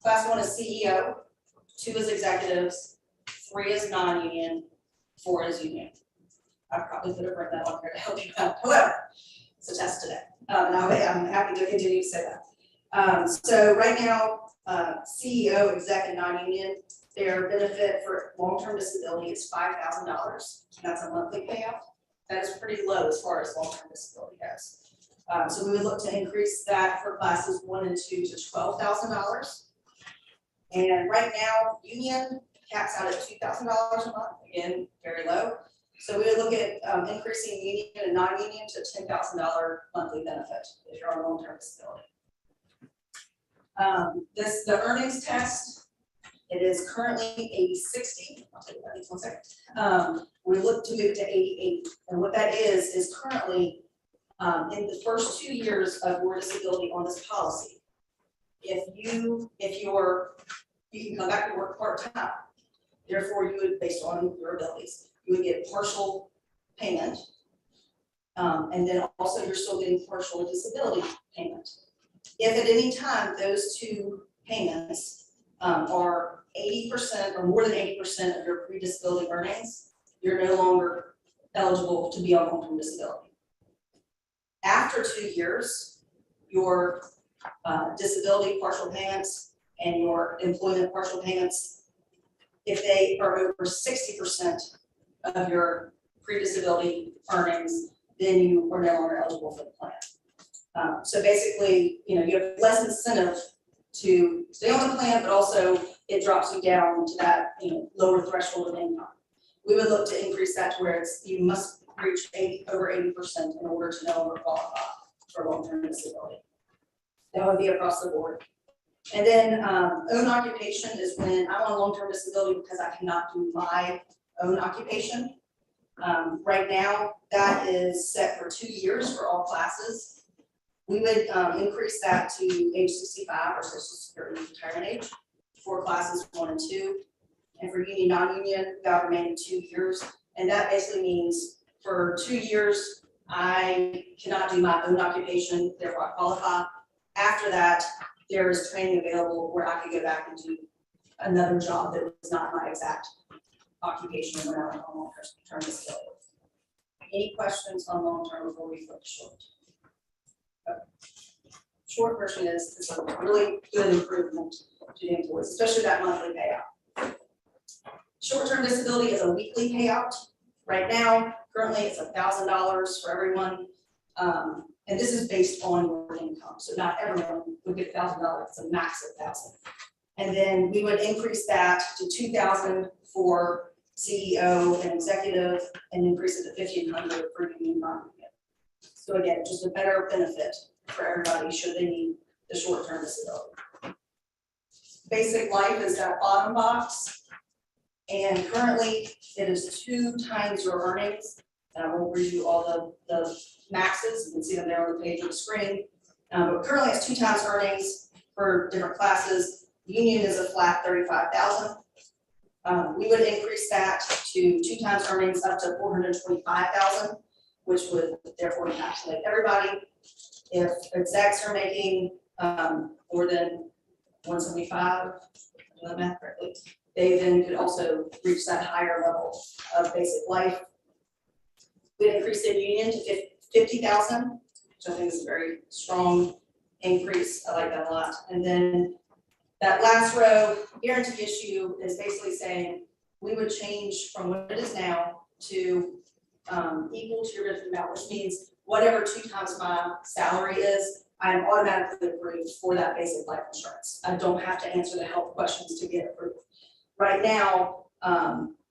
Class 1 is CEO, 2 is executives, 3 is non-union, 4 is union. I probably could have written that on here to help you out. However, it's a test today. And I'm happy to continue to say that. So right now, CEO, exec, and non-union, their benefit for long-term disability is $5,000. That's a monthly payout. That is pretty low as far as long-term disability goes. So we would look to increase that for classes 1 and 2 to $12,000. And right now, union caps out at $2,000 a month. Again, very low. So we would look at increasing union and non-union to $10,000 monthly benefit if you're on long-term disability. The earnings test, it is currently 80/60. I'll take that in 1 second. We look to move to 80/80, and what that is currently in the first 2 years of your disability on this policy, if your you can come back to work part-time. Therefore, you would, based on your abilities, you would get partial payment. And then also you're still getting partial disability payment. If at any time those two payments are 80% or more than 80% of your pre-disability earnings, you're no longer eligible to be on long-term disability. After 2 years, your disability partial payments and your employment partial payments, if they are over 60% of your pre-disability earnings, then you are no longer eligible for the plan. So basically, you have less incentive to stay on the plan, but also it drops you down to that, lower threshold of income. We would look to increase that to where you must reach over 80% in order to no longer qualify for long-term disability. That would be across the board. And then own occupation is when I'm on long-term disability because I cannot do my own occupation. Right now, that is set for 2 years for all classes. We would increase that to age 65 or Social Security retirement age for classes 1 and 2. And for union, non-union, that remaining 2 years. And that basically means for 2 years, I cannot do my own occupation, therefore I qualify. After that, there is training available where I could go back and do another job that was not my exact occupation when I was on long-term disability. Any questions on long-term before we flip to short? Okay. Short version is it's a really good improvement to the employees, especially that monthly payout. Short-term disability is a weekly payout. Right now, currently it's $1,000 for everyone. And this is based on your income. So not everyone would get $1,000, it's a max of $1,000. And then we would increase that to $2,000 for CEO and executive and increase it to $1,500 for union non-union. So again, just a better benefit for everybody should they need the short-term disability. Basic life is that bottom box. And currently it is 2 times your earnings. And I won't read you all the maxes, you can see them there on the page of the screen. But currently it's 2 times earnings for different classes. Union is a flat $35,000. We would increase that to 2 times earnings up to $425,000, which would therefore encapsulate everybody. If execs are making more than 175, do the math correctly, they then could also reach that higher level of basic life. We'd increase the union to $50,000, which I think is a very strong increase. I like that a lot. And then that last row, guarantee issue, is basically saying we would change from what it is now to equal to your benefit amount, which means whatever 2 times my salary is, I'm automatically approved for that basic life insurance. I don't have to answer the health questions to get approved. Right now,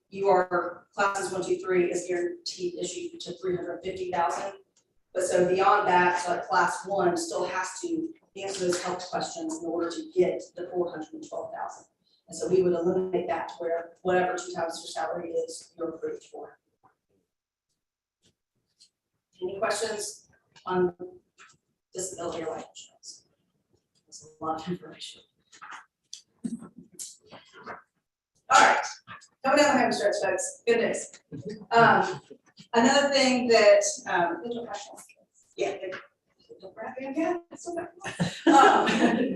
your classes 1, 2, 3 is guaranteed issued to $350,000. But so beyond that, so like class 1 still has to answer those health questions in order to get the $412,000. And so we would eliminate that to where whatever 2 times your salary is, you're approved for. Any questions on disability or life insurance? That's a lot of information. All right, coming down the home stretch, folks. Good news. Another thing that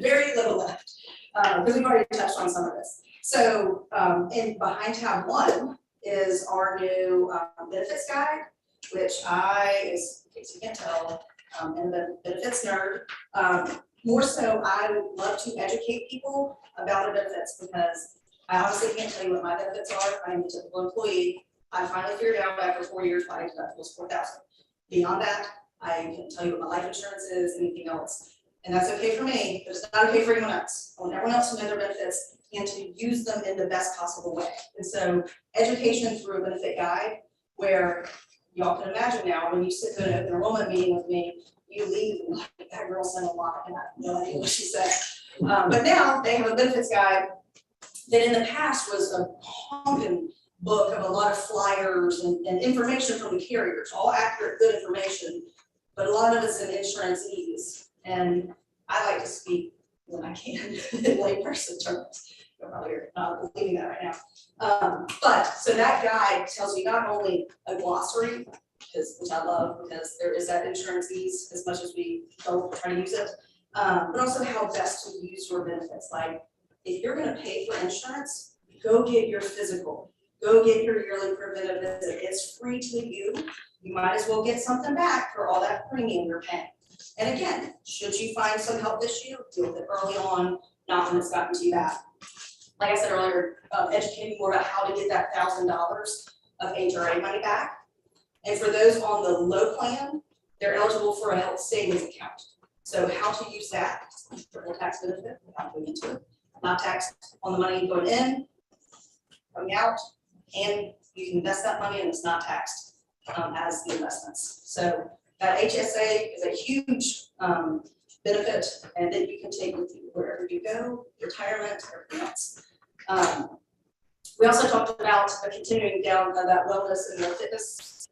very little left because we've already touched on some of this. So, in behind tab 1 is our new benefits guide, which in case you can't tell, am a benefits nerd. More so, I would love to educate people about the benefits because I honestly can't tell you what my benefits are. I'm a typical employee. I finally figured out after 4 years my deductible was $4,000. Beyond that, I can tell you what my life insurance is, anything else. And that's okay for me, but it's not okay for anyone else. I want everyone else to know their benefits and to use them in the best possible way. And so education through a benefit guide where y'all can imagine now when you sit in an enrollment meeting with me, you leave and like, that girl said a lot and I have no idea what she said. But now they have a benefits guide that in the past was a honking book of a lot of flyers and information from the carriers, all accurate, good information, but a lot of it's in insurance-ese. And I like to speak when I can in layperson terms. We're leaving that right now. But, so that guide tells you not only a glossary, which I love, because there is that insurance ease as much as we don't try to use it, but also how best to use your benefits. Like, if you're gonna pay for insurance, go get your physical, go get your yearly preventive visit. It's free to you. You might as well get something back for all that premium you're paying. And again, should you find some health issue, deal with it early on, not when it's gotten too bad. Like I said earlier, educating more about how to get that $1,000 of HRA money back. And for those on the low plan, they're eligible for a health savings account. So how to use that, triple tax benefit, without going into it, not taxed on the money going in, coming out, and you can invest that money and it's not taxed as the investments. So that HSA is a huge benefit and that you can take with you wherever you go, retirement, everything else. We also talked about continuing down that wellness and the fitness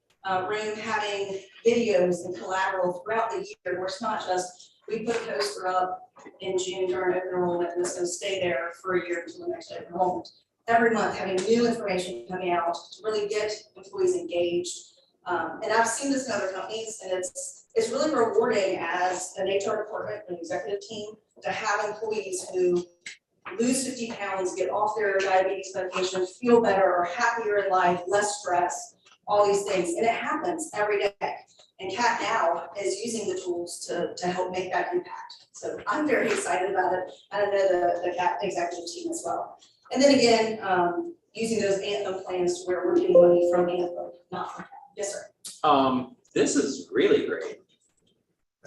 room, having videos and collateral throughout the year, where it's not just, we put a poster up in June during open enrollment and it's gonna stay there for a year until the next open enrollment. Every month, having new information coming out to really get employees engaged. And I've seen this in other companies, and it's really rewarding as an HR department, an executive team, to have employees who lose 50 pounds, get off their diabetes medication, feel better, are happier in life, less stress, all these things. And it happens every day. And Cat now is using the tools to help make that impact. So I'm very excited about it. And I know the Cat executive team as well. And then again, using those Anthem plans where we're getting money from Anthem, not from Cat. Yes, sir. This is really great.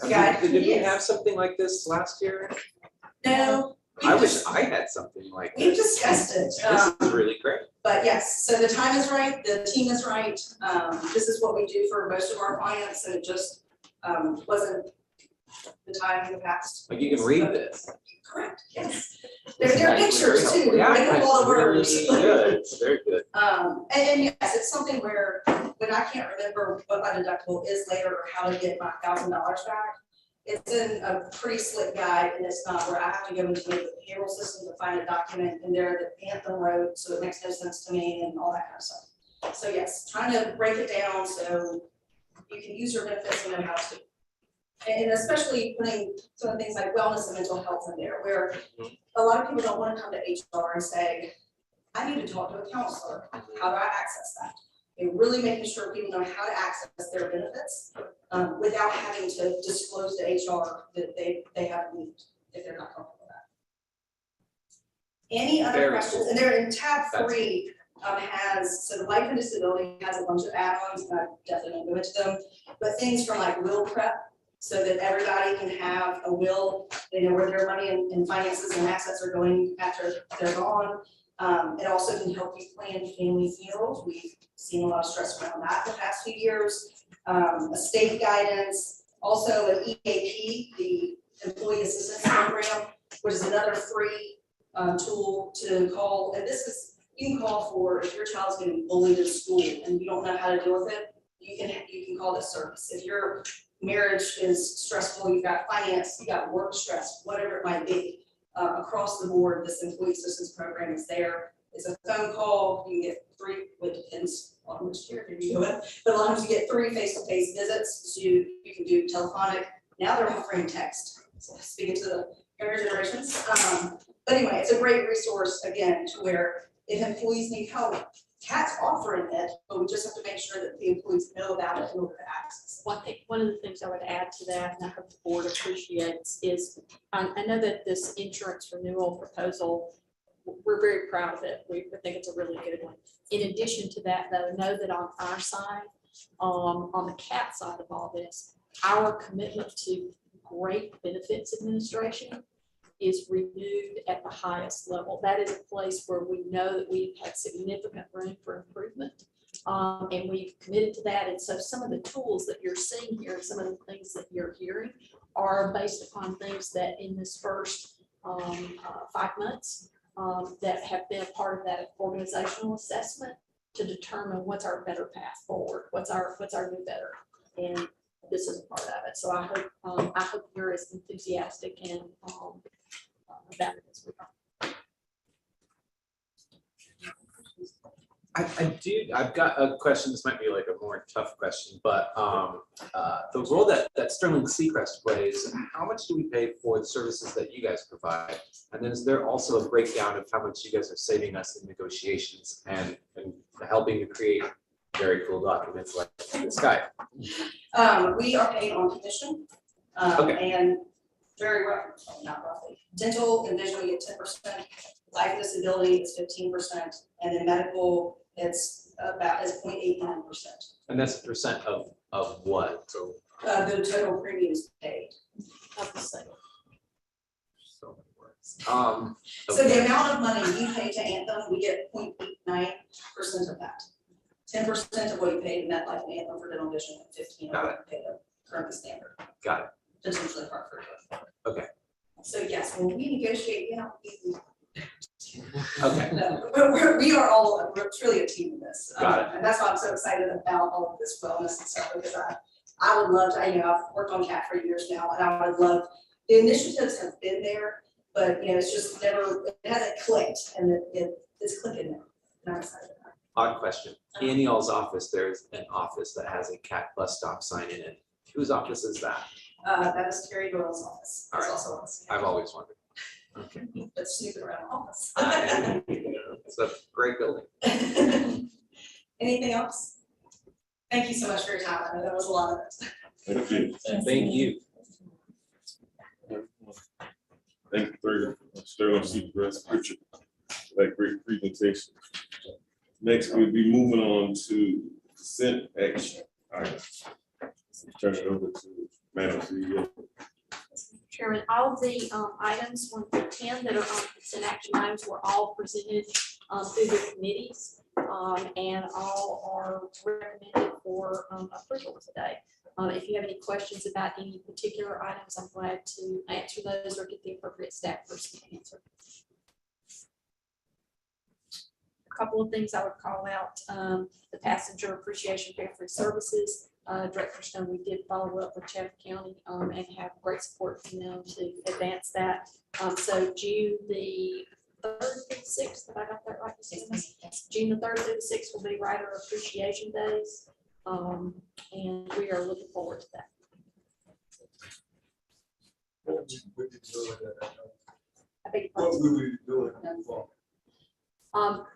Yeah, Did we yes. have something like this last year? No. I wish I had something like We've this. discussed it. This is really great. But yes, so the time is right, the team is right. This is what we do for most of our clients, and it just wasn't the time in the past. Like you can read this. Correct, yes. This is There are actually pictures very too, helpful. we Yeah, make a lot of it's words. really good. It's very good. And yes, it's something where when I can't remember what my deductible is later or how to get my $1,000 back, it's in a pretty slick guide, and it's not where I have to go into the payroll system to find a document in there that Anthem wrote, so it makes no sense to me and all that kind of stuff. So yes, trying to break it down so you can use your benefits and know how to. And especially putting some of the things like wellness and mental health in there, where a lot of people don't want to come to HR and say, I need to talk to a counselor. How do I access that? And really making sure people know how to access their benefits without having to disclose to HR that they have a need if they're not comfortable with that. Any other Very questions? cool. And they're in tab That's 3 so the life and disability has a bunch of add-ons, and I definitely won't go into them, but things from like will prep, so that everybody can have a will, they know where their money and finances and assets are going after they're gone. It also can help you plan family funerals. We've seen a lot of stress around that the past few years. Estate guidance, also an EAP, the Employee Assistance Program, which is another free tool to call. And this is, you can call for if your child's getting bullied at school and you don't know how to deal with it, you can call this service. If your marriage is stressful, you've got finance, you got work stress, whatever it might be. Across the board, this employee assistance program is there. It's a phone call, you can get 3, it depends on which year you do it, but a lot of times you get 3 face-to-face visits, so you can do telephonic. Now they're offering text, so speaking to the younger generations. But anyway, it's a great resource, again, to where if employees need help, CAT's offering it, but we just have to make sure that the employees know about it in order to access. One of the things I would add to that, and I hope the board appreciates, is I know that this insurance renewal proposal, we're very proud of it. We think it's a really good one. In addition to that, though, know that on our side, on the CAT side of all this, our commitment to great benefits administration is renewed at the highest level. That is a place where we know that we've had significant room for improvement. And we've committed to that. And so some of the tools that you're seeing here, some of the things that you're hearing are based upon things that in this first 5 months that have been a part of that organizational assessment to determine what's our better path forward, what's our new better. And this is a part of it. So I hope you're as enthusiastic and about it as we are. I've got a question, this might be like a more tough question, but the role that Sterling Seacrest plays, how much do we pay for the services that you guys provide? And then is there also a breakdown of how much you guys are saving us in negotiations and helping to create very cool documents like this guy? We are paid on commission. Okay. And very rough, not roughly, dental and vision, we get 10%, life disability is 15%, and then medical, it's about, is 0.89%. And that's a percent of what? So. The total premiums paid. Of the sale. So many words. So the amount of money you pay to Anthem, we get 0.89% of that. 10% of what you pay to MetLife and Anthem for dental vision, and 15% of what you pay to current standard. Got it. Potentially Hartford. Okay. So yes, when we negotiate, you know, Okay. we are all, we're truly a team in this. Got it. And that's why I'm so excited about all of this wellness and stuff, because I would love to, I've worked on CAT for years now, and I would love, the initiatives have been there, but, you know, it's just never, it hasn't clicked, and it's clicking now. And I'm excited about it. Odd question. In y'all's office, there's an office that has a CAT bus stop sign in it. Whose office is that? That is Terry Doyle's office. All It's right. also us. I've always wondered. Okay. But snooping around the office. It's a great building. Anything else? Thank you so much for your time. I know that was a lot of it. Thank you. Thank you. Thank you for Sterling Seacrest, Richard, for that great presentation. Next, we'll be moving on to consent action items. Turn it over to Madam CEO. Chairman, all of the items 1 through 10 that are on consent action items were all presented through the committees, and all are recommended for approval today. If you have any questions about any particular items, I'm glad to answer those or get the appropriate staff person to answer. A couple of things I would call out, the passenger appreciation fare for services. Director Stone, we did follow up with Chatham County and have great support from them to advance that. So June the 3rd through the 6th, have I got that right? June the 3rd through the 6th will be Rider Appreciation Days. And we are looking forward to that. I beg your pardon? What will we be doing?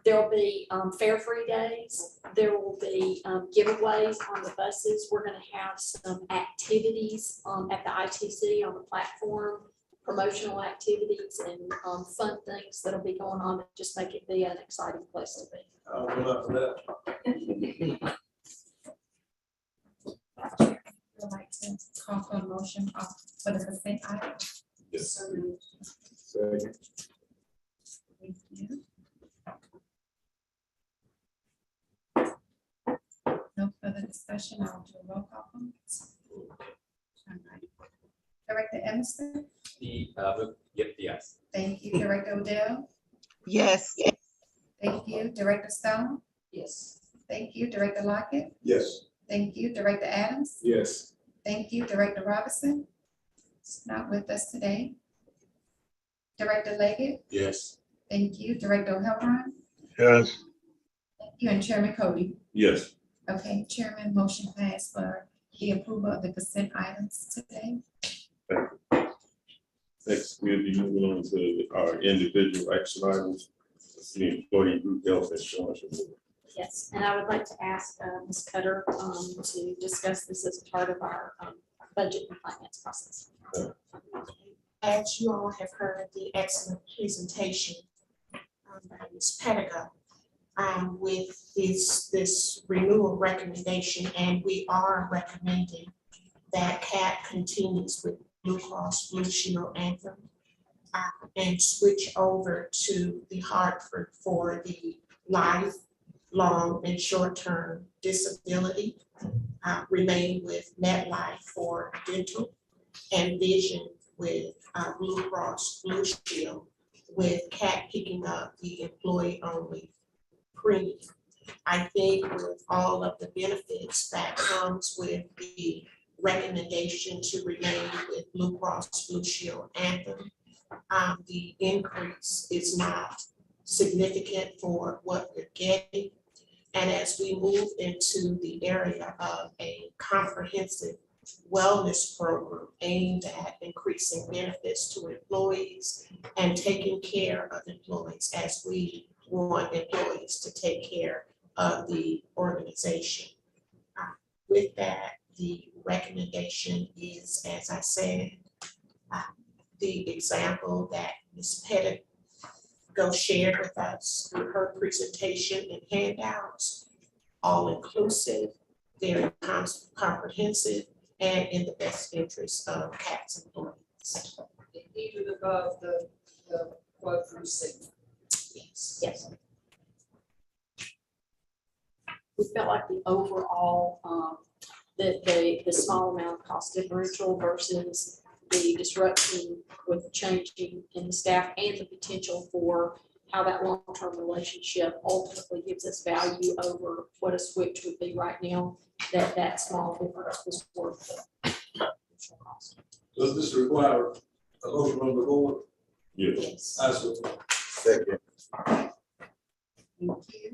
There'll be fare-free days. There will be giveaways on the buses. We're going to have some activities at the ITC on the platform, promotional activities and fun things that'll be going on that just make it be an exciting place to be. I'd like to call for a motion for the consent item. Yes. Thank you. No further discussion. I'll do a roll call. All right. Director Emerson, Yes. thank you. Director Odell, Yes. thank you. Director Stone, Yes. thank you. Director Lockett, Yes. thank you. Director Adams, Yes. thank you. Director Robinson, is not with us today. Director Leggett, Yes. thank you. Director O'Halloran, Yes, thank you. And Chairman Cody. Yes. Okay, Chairman, motion passed for the approval of the consent items today. Next, we'll be moving on to our individual action items. It's the employee group health insurance. Yes, and I would like to ask Ms. Cutter to discuss this as part of our budget and finance process. As you all have heard the excellent presentation by Ms. Pettiga with this renewal recommendation, and we are recommending that CAT continues with Blue Cross Blue Shield Anthem and switch over to the Hartford for the lifelong and short-term disability, remain with MetLife for dental and vision with Blue Cross Blue Shield, with CAT picking up the employee-only premium. I think with all of the benefits that comes with the recommendation to remain with Blue Cross Blue Shield Anthem, the increase is not significant for what we're getting. And as we move into the area of a comprehensive wellness program aimed at increasing benefits to employees and taking care of employees as we want employees to take care of the organization. With that, the recommendation is, as I said, the example that Ms. Pettigo shared with us in her presentation and handouts, all inclusive, very comprehensive, and in the best interest of CAT's employees. Even above the quote from Cigna. Yes. Yes. We felt like the overall, the small amount of cost differential versus the disruption with changing in the staff and the potential for how that long-term relationship ultimately gives us value over what a switch would be right now, that small difference was worth the additional cost. Does this require a motion from the board? Yes. Yes. I so. Thank you. Okay,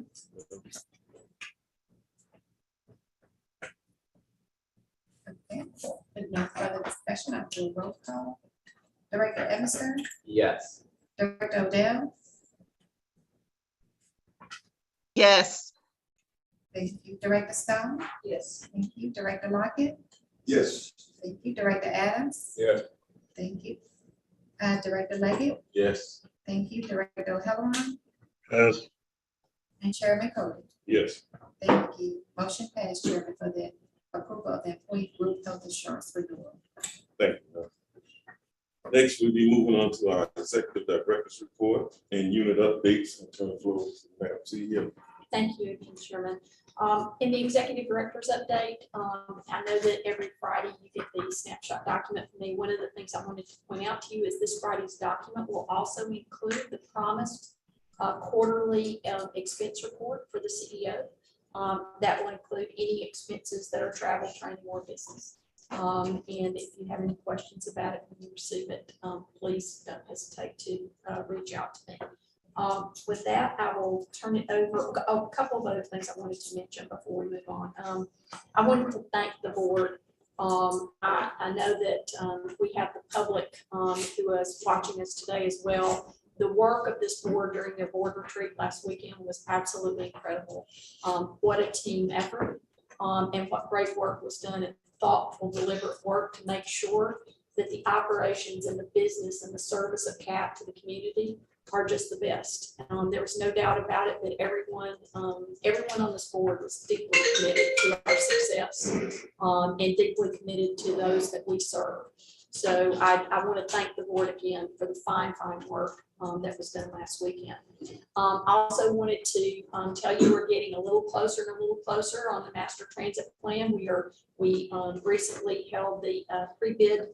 with no further discussion, I'll do a roll call. Director Emerson, Yes. Director Odell, Yes. thank you, Director Stone, Yes. thank you, Director Lockett, Yes. thank you, Director Adams. Yes. Thank you. Director Leggett, Yes. thank you, Director O'Halloran, Yes, and Chairman Cody. Yes. Thank you. Motion passed, Chairman, for the approval of the employee group health insurance renewal. Thank you. Next, we'll be moving on to our executive director's report and unit updates and turn the floor to Madam CEO. Thank you, Mr. Chairman. In the executive director's update, I know that every Friday you get the snapshot document from me. One of the things I wanted to point out to you is this Friday's document will also include the promised quarterly expense report for the CEO. That will include any expenses that are travel, training, or business. And if you have any questions about it when you receive it, please don't hesitate to reach out to me. With that, I will turn it over. A couple of other things I wanted to mention before we move on. I wanted to thank the board. I know that we have the public who is watching us today as well. The work of this board during their board retreat last weekend was absolutely incredible. What a team effort and what great work was done and thoughtful, deliberate work to make sure that the operations and the business and the service of CAP to the community are just the best. There was no doubt about it that everyone on this board was deeply committed to our success and deeply committed to those that we serve. So I want to thank the board again for the fine work that was done last weekend. I also wanted to tell you we're getting a little closer on the master transit plan. We recently held the pre-bid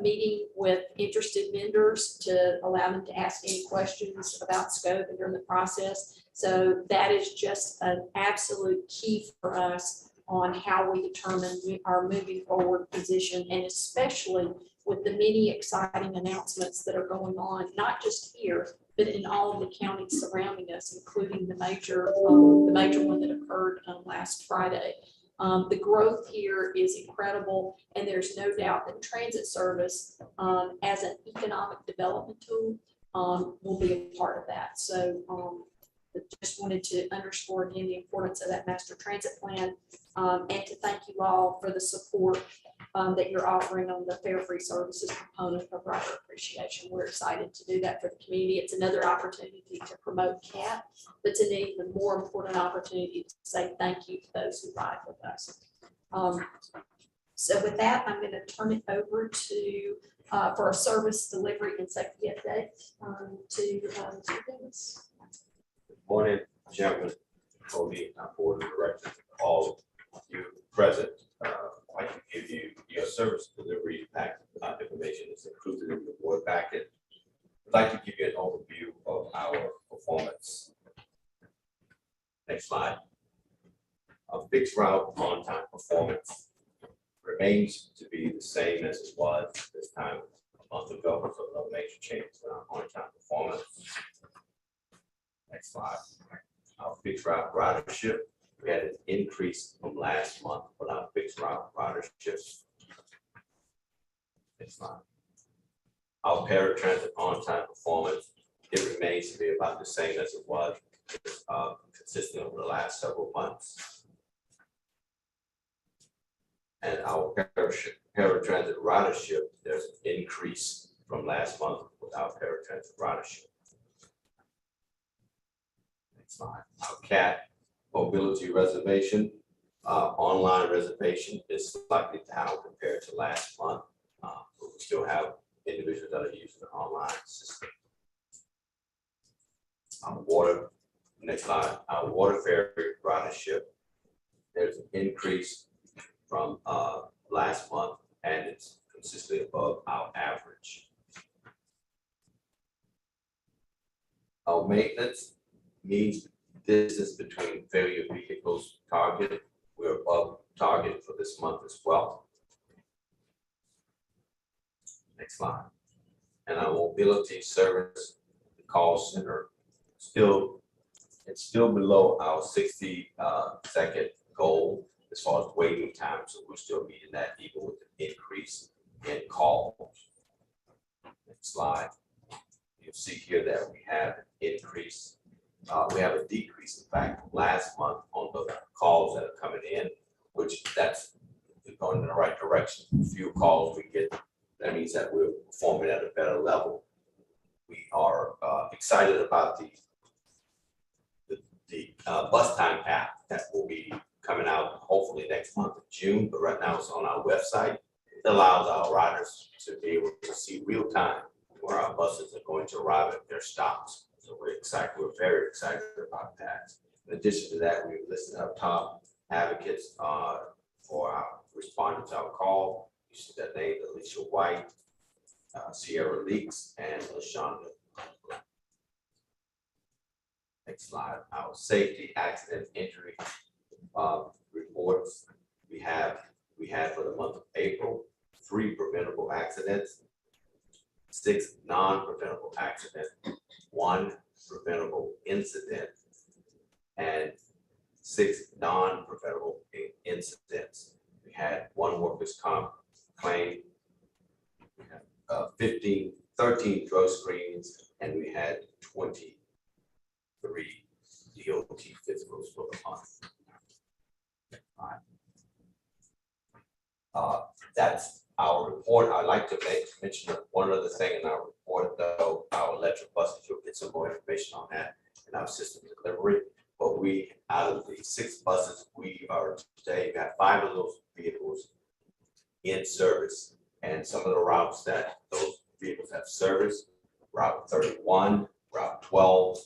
meeting with interested vendors to allow them to ask any questions about scope and during the process. So that is just an absolute key for us on how we determine our moving forward position, and especially with the many exciting announcements that are going on, not just here, but in all of the counties surrounding us, including the major one that occurred last Friday. The growth here is incredible, and there's no doubt that transit service as an economic development tool will be a part of that. So just wanted to underscore again the importance of that master transit plan and to thank you all for the support that you're offering on the fare free services component of rider appreciation. We're excited to do that for the community. It's another opportunity to promote CAP, but it's an even more important opportunity to say thank you to those who ride with us. So with that, I'm going to turn it over to for a service delivery and safety update to Dennis. Morning, gentlemen, Cody, board of directors, all of you present. I'd like to give you your service delivery packet. Information is included in the board packet. I'd like to give you an overview of our performance. Next slide. Our fixed route on-time performance remains to be the same as it was this time a month ago, so no major changes in our on-time performance. Next slide. our fixed route ridership. We had an increase from last month for our fixed route ridership. Next slide. Our paratransit on-time performance, it remains to be about the same as it was consistent over the last several months. And our paratransit ridership, there's an increase from last month with our paratransit ridership. Next slide. Our CAT mobility reservation, online reservation is slightly down compared to last month. But we still have individuals that are using the online system. Our water, next slide, our water ferry ridership, there's an increase from last month, and it's consistently above our average. Our maintenance means distance between failure vehicles target, we're above target for this month as well. Next slide. And our mobility service call center, it's still below our 60-second goal as far as waiting time. So we're still meeting that even with the increase in calls. Next slide. You'll see here that we have an increase. We have a decrease, in fact, from last month on the calls that are coming in, which that's going in the right direction. Few calls we get, that means that we're performing at a better level. We are excited about the bus time app that will be coming out hopefully next month of June, but right now it's on our website. It allows our riders to be able to see real time where our buses are going to arrive at their stops. So we're excited, we're very excited about that. In addition to that, we've listed our top advocates for our responding to our call. You see that name, Alicia White, Sierra Leaks, and LaShonda. Next slide, our safety, accident, injury reports. We had for the month of April, 3 preventable accidents, 6 non-preventable accidents, 1 preventable incident, and 6 non-preventable incidents. We had 1 workers' comp claim, we had 13 drug screens, and we had 23 DOT physicals for the month. That's our report. I'd like to mention one other thing in our report, though. Our electric buses, you'll get some more information on that in our system delivery. But we, out of the 6 buses, we are today got 5 of those vehicles in service, and some of the routes that those vehicles have service: Route 31, Route 12,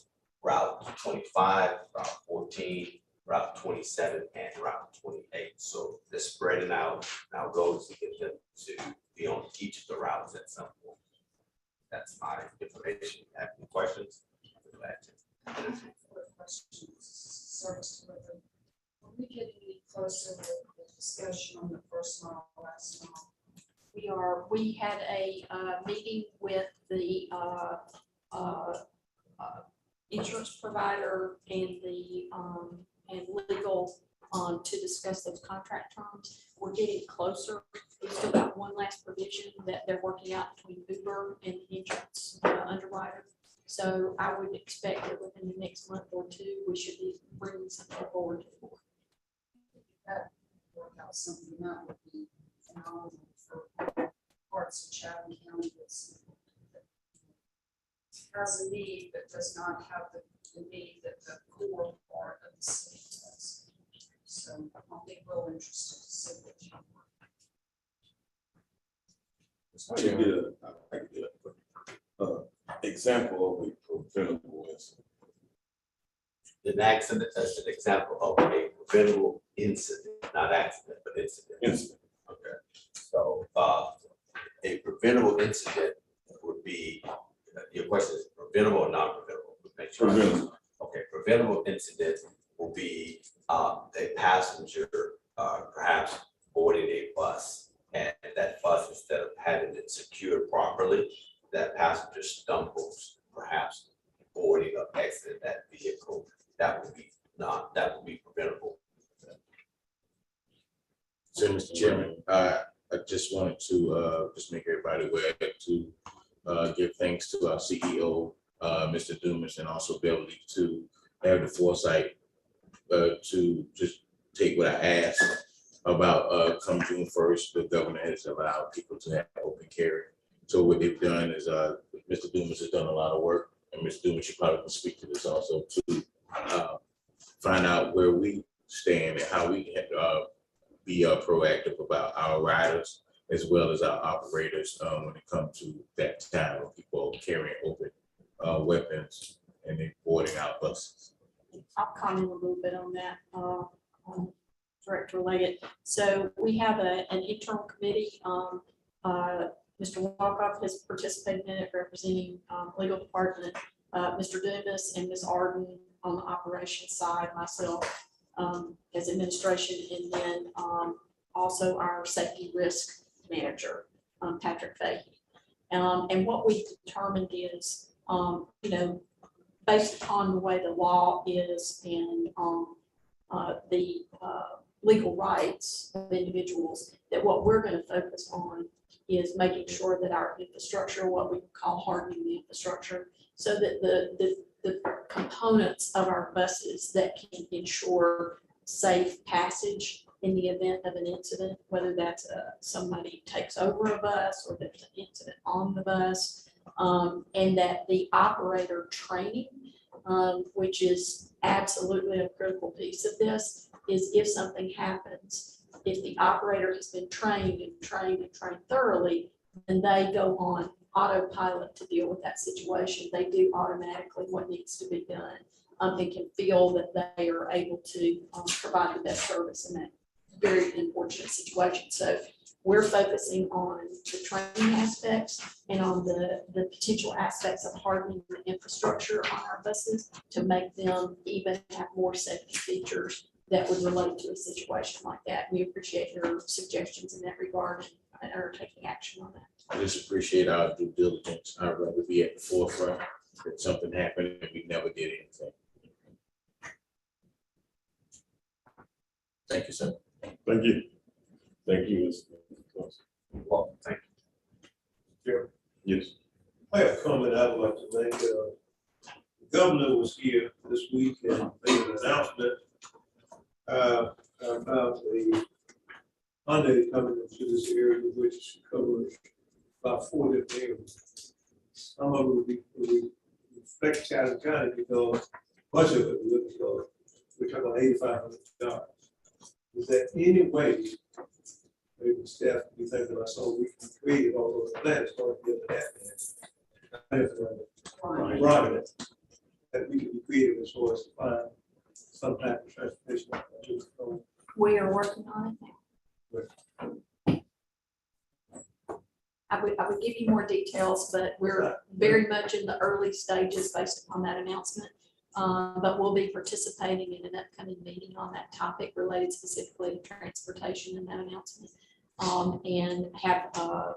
Route 25, Route 14, Route 27, and Route 28. So they're spreading out. Our goal is to get them to be on each of the routes at some point. That's my information. Have any questions? I'm glad to. Questions, service delivery. Are we getting any closer with the discussion on the first mile, last mile? We had a meeting with the insurance provider and the and legal to discuss those contract terms. We're getting closer. We've still got one last provision that they're working out between Uber and the insurance underwriter. So I would expect that within the next month or 2, we should be bringing something forward to the board. That work out something that would be phenomenal for parts of Chatham County that's has a need but does not have the need that the core part of the city does. So I'll be real interested to see what you I can get a example of a preventable incident. An accident, that's an example of a preventable incident, not accident, but incident. Incident. Okay. So a preventable incident would be, your question is preventable or non-preventable? Preventable. Okay, preventable incident will be a passenger perhaps boarding a bus, and that bus, instead of having it secured properly, that passenger stumbles, perhaps boarding or exiting that vehicle. That would be everybody. We're here to give thanks to our CEO, Mr. Dumas, and also Beverly to have the foresight to just take what I asked about come June 1st, the governor has allowed people to have open carry. So what they've done is Mr. Dumas has done a lot of work, and Mr. Dumas, you probably can speak to this also, to find out where we stand and how we can be proactive about our riders as well as our operators when it comes to that time of people carrying open weapons and then boarding out buses. I'll comment a little bit on that, Director Leggett. So we have an internal committee. Mr. Walkoff has participated in it, representing legal department, Mr. Dumas and Ms. Arden on the operations side, myself as administration, and then also our safety risk manager, Patrick Fahey. And what we determined is, based upon the way the law is and the legal rights of individuals, that what we're going to focus on is making sure that our infrastructure, what we call hardening the infrastructure, so that the components of our buses that can ensure safe passage in the event of an incident, whether that's somebody takes over a bus or there's an incident on the bus, and that the operator training, which is absolutely a critical piece of this, is if something happens, if the operator has been trained thoroughly, then they go on autopilot to deal with that situation. They do automatically what needs to be done, and can feel that they are able to provide the best service in that very unfortunate situation. So we're focusing on the training aspects and on the potential aspects of hardening the infrastructure on our buses to make them even have more safety features that would relate to a situation like that. We appreciate your suggestions in that regard and are taking action on that. I just appreciate our due diligence. I'd rather be at the forefront if something happened and we never did anything. Thank you, sir. Thank you. Thank you, Mr. Well, thank you. Yes. I have a comment I would like to make. The governor was here this week and made an announcement about the Hyundai coming into this area, which covers about 4 different areas. Some of it will be reflect Chatham County because much of it will, because we're talking about 8,500 jobs. Is there any way maybe the staff can be thinking about, so we can create all those plans going to get that? Right. That we can be creative as far as to find some type of transportation. We are working on it now. I would give you more details, but we're very much in the early stages based upon that announcement. But we'll be participating in an upcoming meeting on that topic related specifically to transportation in that announcement. And have a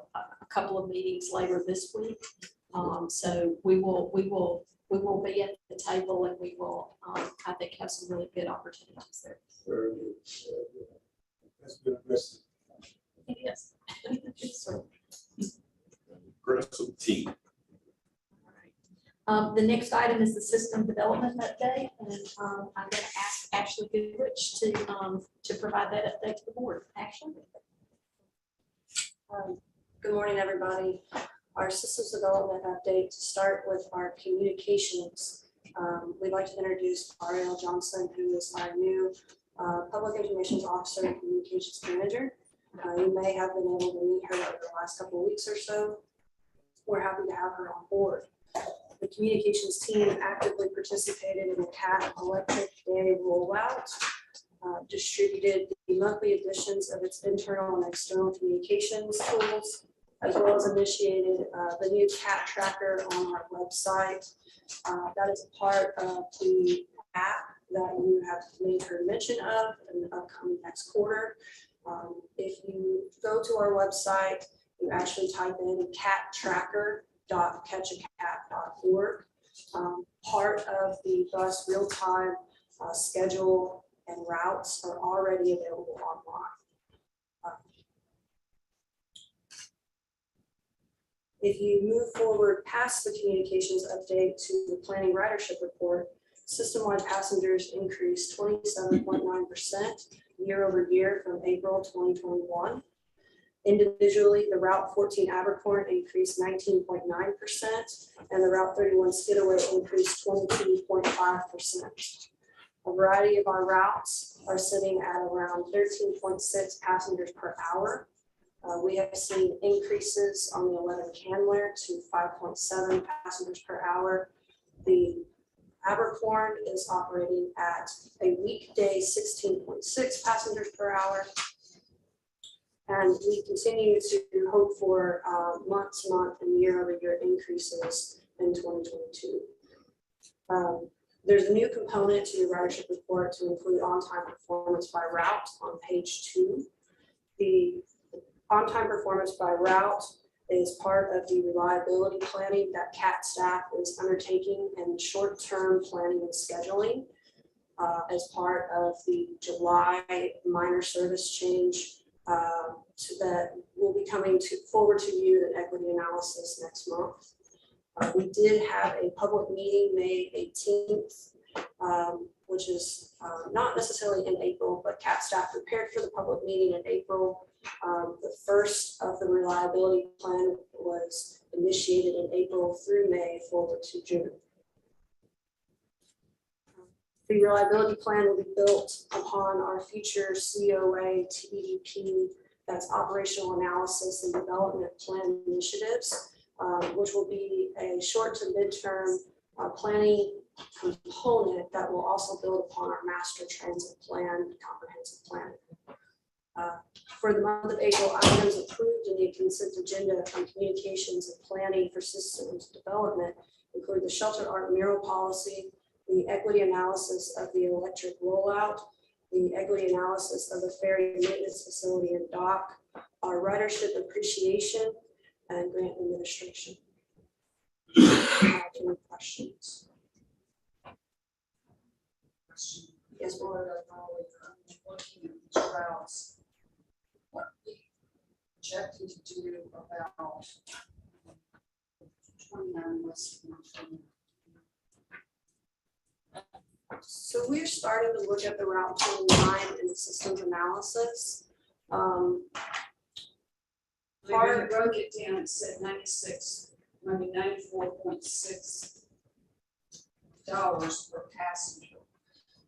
couple of meetings later this week. So we will be at the table, and we will, I think, have some really good opportunities there. Very good. That's good. Yes. Aggressive team. The next item is the system development update, and I'm going to ask Ashley Goodrich to provide that update to the board. Ashley. Good morning, everybody. Our systems development update, to start with our communications. We'd like to introduce Ariel Johnson, who is our new Public Information Officer and Communications Manager. You may have been able to meet her over the last couple of weeks or so. We're happy to have her on board. The communications team actively participated in the CAT electric daily rollout, distributed the monthly editions of its internal and external communications tools, as well as initiated the new CAT tracker on our website. That is a part of the app that you have made her mention of in the upcoming next quarter. If you go to our website, you actually type in cattracker.catchacat.org. Part of the bus real-time schedule and routes are already available online. If you move forward past the communications update to the planning ridership report, system-wide passengers increased 27.9% year over year from April 2021. Individually, the Route 14 Abercorn increased 19.9%, and the Route 31 Skidaway increased 22.5%. A variety of our routes are sitting at around 13.6 passengers per hour. We have seen increases on the 11 Candler to 5.7 passengers per hour. The Abercorn is operating at a weekday 16.6 passengers per hour. And we continue to hope for month-to-month and year-over-year increases in 2022. There's a new component to your ridership report to include on-time performance by route on page 2. The on-time performance by route is part of the reliability planning that CAT staff is undertaking and short-term planning and scheduling as part of the July minor service change that will be coming forward to you in equity analysis next month. We did have a public meeting May 18th, which is not necessarily in April, but CAT staff prepared for the public meeting in April. The first of the reliability plan was initiated in April through May forward to June. The reliability plan will be built upon our future COA TDP, that's operational analysis and development plan initiatives, which will be a short to midterm planning component that will also build upon our master transit plan, comprehensive plan. For the month of April, items approved in the consent agenda from communications and planning for systems development include the shelter art mural policy, the equity analysis of the electric rollout, the equity analysis of the ferry maintenance facility and dock, our ridership appreciation, and grant administration. Any questions? Yes, Lord, I'm always looking at these routes. What are we projecting to do about 29 West 120? So we're starting to look at the Route 29 in the systems analysis. They broke it down, it said 94.6 dollars per passenger.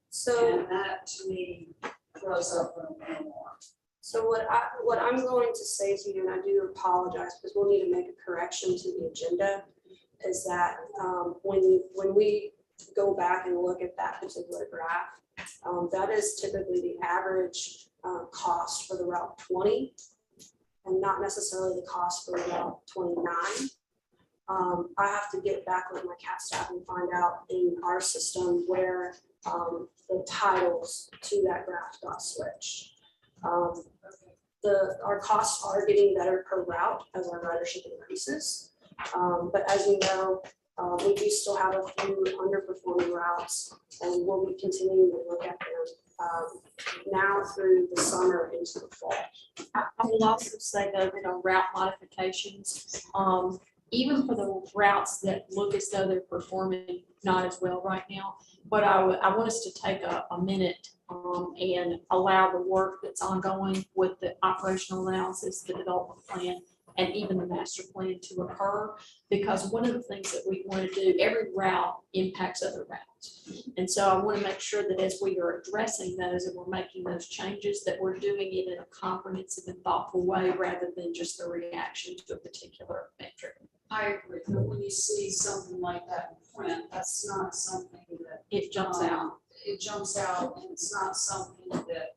So and that to me throws up a little more. So what I'm going to say to you, and I do apologize because we'll need to make a correction to the agenda, is that when we go back and look at that particular graph, that is typically the average cost for the Route 20 and not necessarily the cost for Route 29. I have to get back with my CAT staff and find out in our system where the titles to that graph got switched. Our costs are getting better per route as our ridership increases. But as you know, we do still have a few underperforming routes, and we'll be continuing to look at them now through the summer into the fall. I will also say though that on route modifications, even for the routes that look as though they're performing not as well right now, but I want us to take a minute and allow the work that's ongoing with the operational analysis, the development plan, and even the master plan to occur. Because one of the things that we want to do, every route impacts other routes. And so I want to make sure that as we are addressing those and we're making those changes, that we're doing it in a comprehensive and thoughtful way rather than just a reaction to a particular metric. I agree, but when you see something like that in print, that's not something that It jumps out. It jumps out, and it's not something that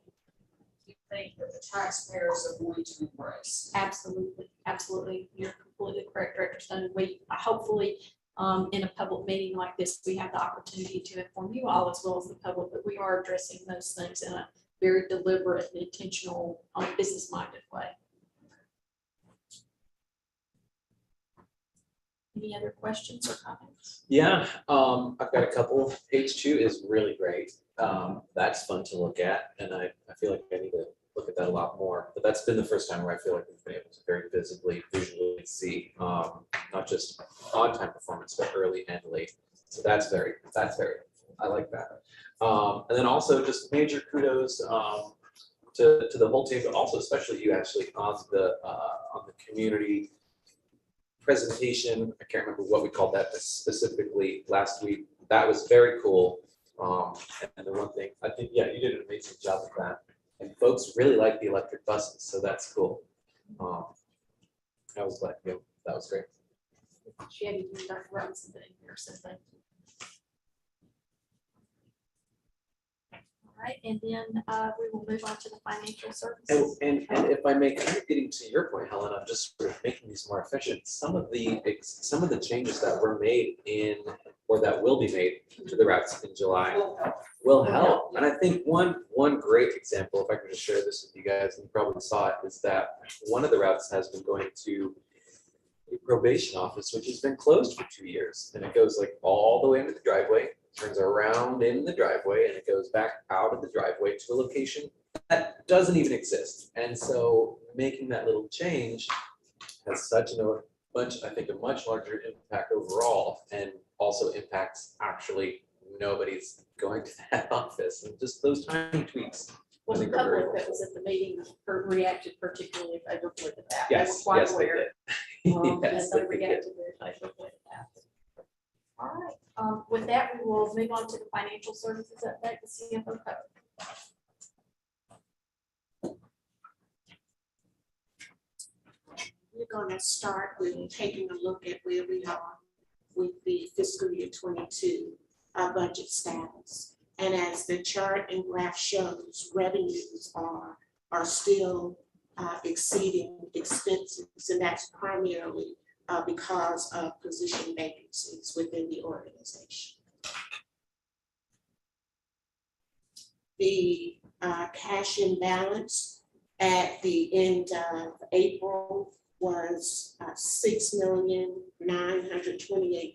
you think that the taxpayers are going to embrace. Absolutely, absolutely. You're completely correct, Director Stone. We hopefully in a public meeting like this, we have the opportunity to inform you all as well as the public, but we are addressing those things in a very deliberate and intentional, business-minded way. Any other questions or comments? Yeah, I've got a couple. Page 2 is really great. That's fun to look at, and I feel like I need to look look at that a lot more. But that's been the first time where I feel like we've been able to very visually see not just on-time performance, but early and late. So that's very, I like that. And then also just major kudos to the whole team, but also especially you actually on the community presentation. I can't remember what we called that specifically last week. That was very cool. And the one thing, I think, yeah, you did an amazing job with that. And folks really like the electric buses, so that's cool. I was glad, yeah, that was great. She had even Dr. Robinson in here, so thank you. All right, and then we will move on to the financial services. And if I may, kind of getting to your point, Helen, I'm just sort of making these more efficient. Some of the changes that were made in, or that will be made to the routes in July will help. And I think one great example, if I can just share this with you guys, and you probably saw it, is that one of the routes has been going to a probation office, which has been closed for 2 years. And it goes like all the way into the driveway, turns around in the driveway, and it goes back out of the driveway to a location that doesn't even exist. And so making that little change has such I think a much larger impact overall, and also impacts actually nobody's going to that office, and just those tiny tweaks. Well, the I think are very public that was at the meeting reacted particularly favorably to that. Yes, They were quite yes, they aware. did. And Yes, they they did. reacted very favorably to that. All right, with that, we will move on to the financial services update, the CFO code. We're gonna start with taking a look at where we are with the fiscal year 22 budget status. And as the chart and graph shows, revenues are still exceeding expenses, and that's primarily because of position vacancies within the organization. The cash imbalance at the end of April was $6,928,120.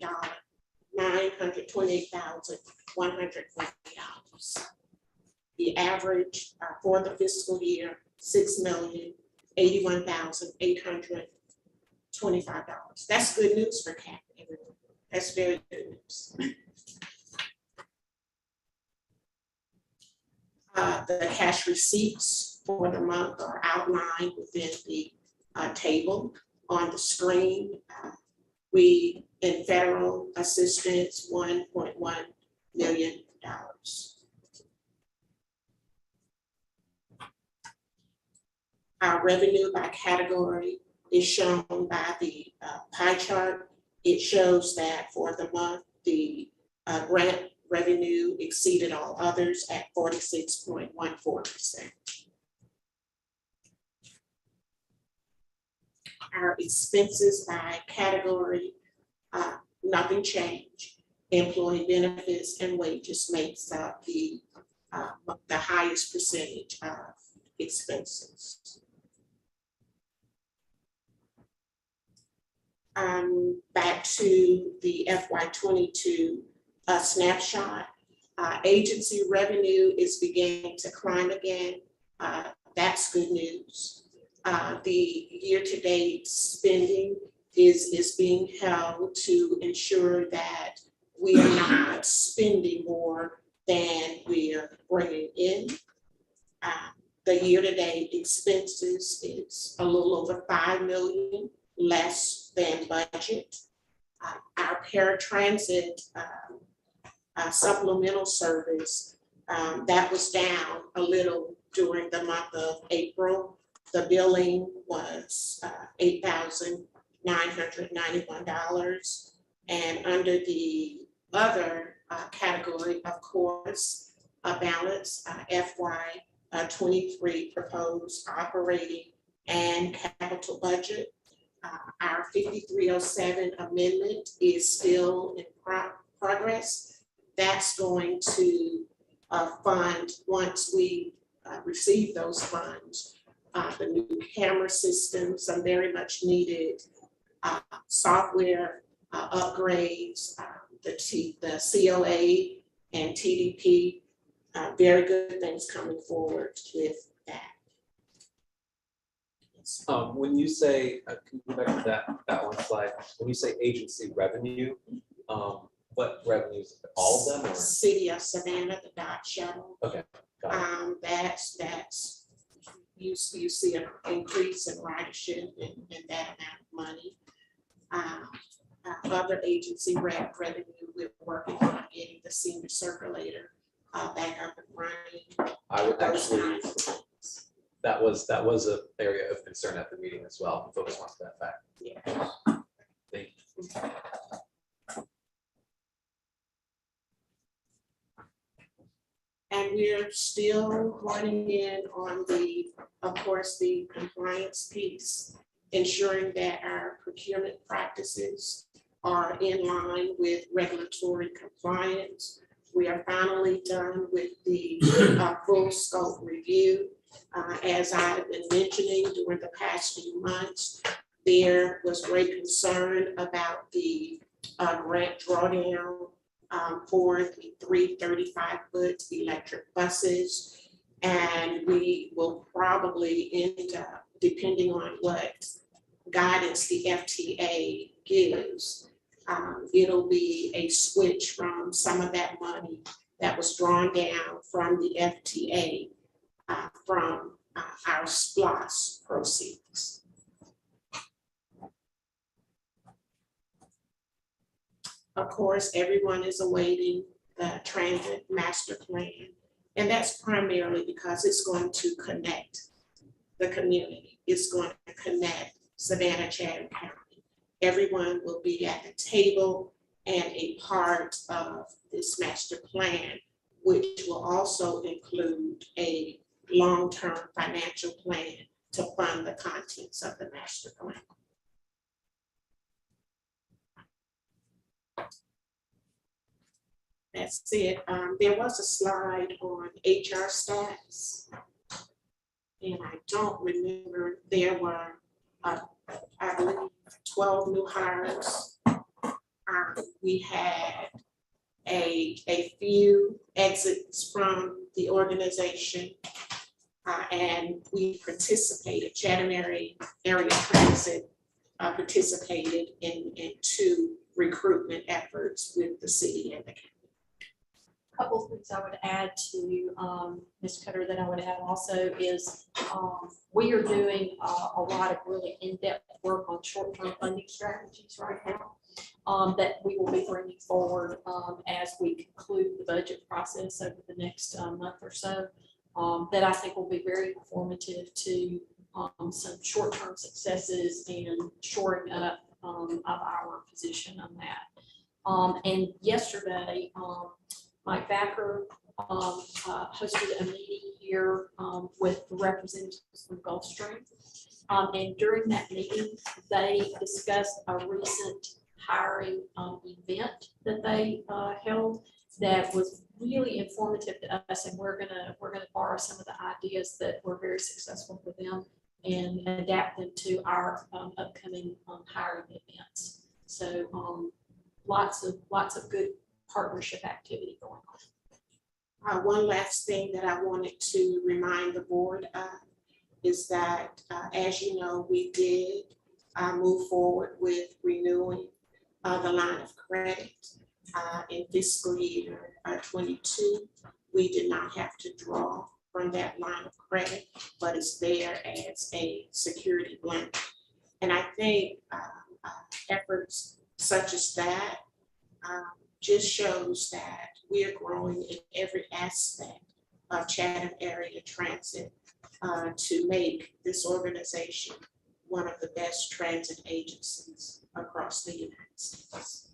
The average for the fiscal year, $6,081,825. That's good news for CAP, everyone. That's very good news. The cash receipts for the month are outlined within the table on the screen. We, in federal assistance, $1.1 million. Our revenue by category is shown by the pie chart. It shows that for the month, the grant revenue exceeded all others at 46.14%. Our expenses by category, nothing changed. Employee benefits and wages makes up the highest percentage of expenses. Back to the FY22 snapshot. Agency revenue is beginning to climb again. That's good news. The year-to-date spending is being held to ensure that we are not spending more than we're bringing in. The year-to-date expenses is a little over $5 million less than budget. Our paratransit supplemental service, that was down a little during the month of April. The billing was $8,991. And under the other category, of course, a balance FY23 proposed operating and capital budget. Our 5307 amendment is still in progress. That's going to fund, once we receive those funds, the new camera system, some very much needed software upgrades, the COA and TDP, very good things coming forward with that. funds. When you say, can you go back to that one slide, when you say agency revenue, what revenues, all of them or? City of Savannah, the Dot Shuttle. Okay, got it. That's, you see an increase in ridership and that amount of money. Other agency revenue, we're working on getting the senior circulator back up and running. I would actually, that was an area of concern at the meeting as well, and folks want that back. Yeah. Thank you. And we're still running in on of course, the compliance piece, ensuring that our procurement practices are in line with regulatory compliance. We are finally done with the full scope review. As I've been mentioning during the past few months, there was great concern about the grant drawdown for the 3 35-foot electric buses. And we will probably end up, depending on what guidance the FTA gives, it'll be a switch from some of that money that was drawn down from the FTA from our SPLOST proceeds. Of course, everyone is awaiting the transit master plan, and that's primarily because it's going to connect the community. It's going to connect Savannah, Chatham County. Everyone will be at the table and a part of this master plan, which will also include a long-term financial plan to fund the contents of the master plan. That's it. There was a slide on HR stats, and I don't remember, there were, I believe, 12 new hires. We had a few exits from the organization, and we participated, Chatham Area Transit participated in 2 recruitment efforts with the city and the county. Couple of things I would add to Ms. Cutter that I would add also is we are doing a lot of really in-depth work on short-term funding strategies right now that we will be bringing forward as we conclude the budget process over the next month or so that I think will be very informative to some short-term successes and shoring up of our position on that. And yesterday, Mike Backer hosted a meeting here with the representatives from Gulfstream. And during that meeting, they discussed a recent hiring event that they held that was really informative to us. And we're gonna borrow some of the ideas that were very successful for them and adapt them to our upcoming hiring events. So lots of good partnership activity going on. One last thing that I wanted to remind the board of is that, as you know, we did move forward with renewing the line of credit in fiscal year 22. We did not have to draw from that line of credit, but it's there as a security blanket. And I think efforts such as that just shows that we are growing in every aspect of Chatham Area Transit to make this organization one of the best transit agencies across the United States.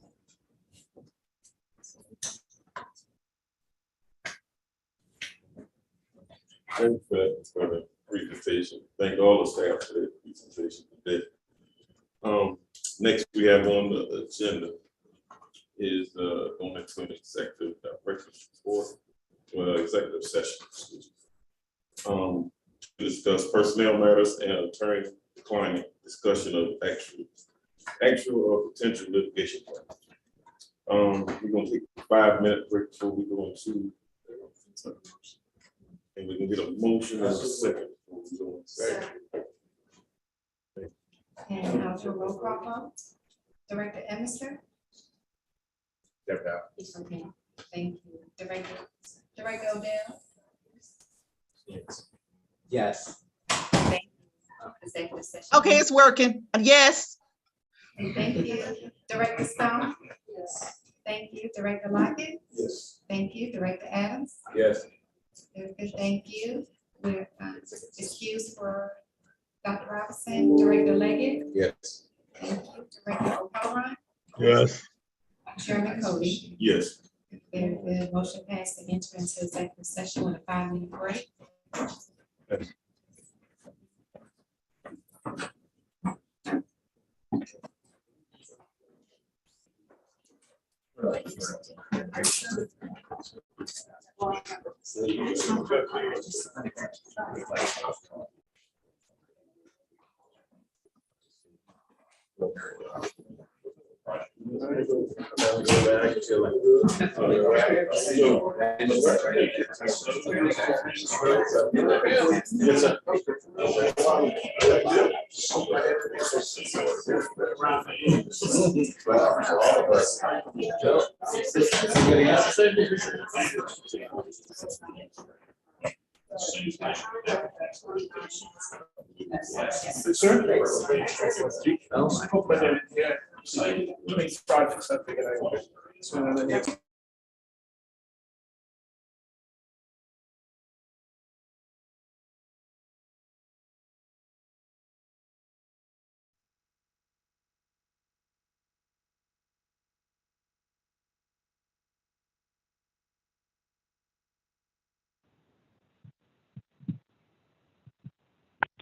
Thank you for the presentation. Thank all the staff for their presentation today. Next we have on the agenda is going into an executive report, executive session. To discuss personnel matters and attorney-client discussion of actual or potential litigation. We're gonna take a 5-minute break before we go into, and we can get a motion and a second. I'll do a roll call vote. Director Emerson? Okay, thank you. Director Odell? Yes. Executive session. Okay, it's working. Yes. Thank you. Director Stone? Yes. Thank you. Director Lockett? Yes. Thank you. Director Adams? Yes. Very good, thank you. We're excused for Dr. Robinson, Director Leggett, Yes. thank you, Director O'Halloran, Yes. Chairman Cody. Yes. Very good, motion passed to enter into executive session with a 5-minute break.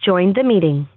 Join the meeting.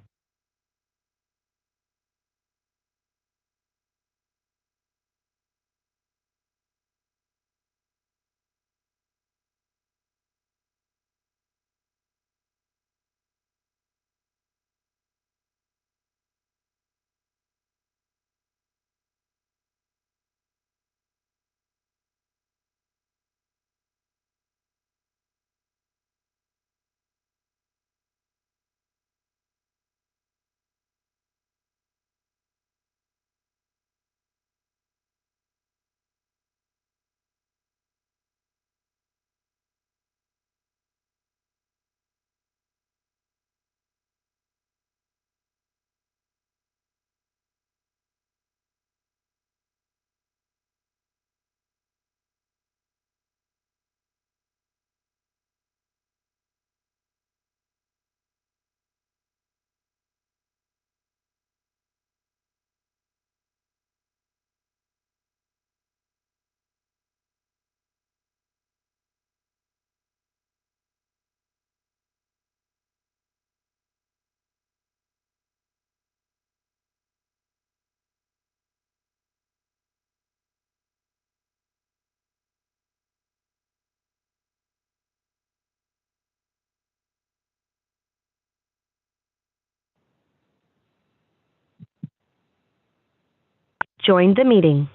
Join the meeting.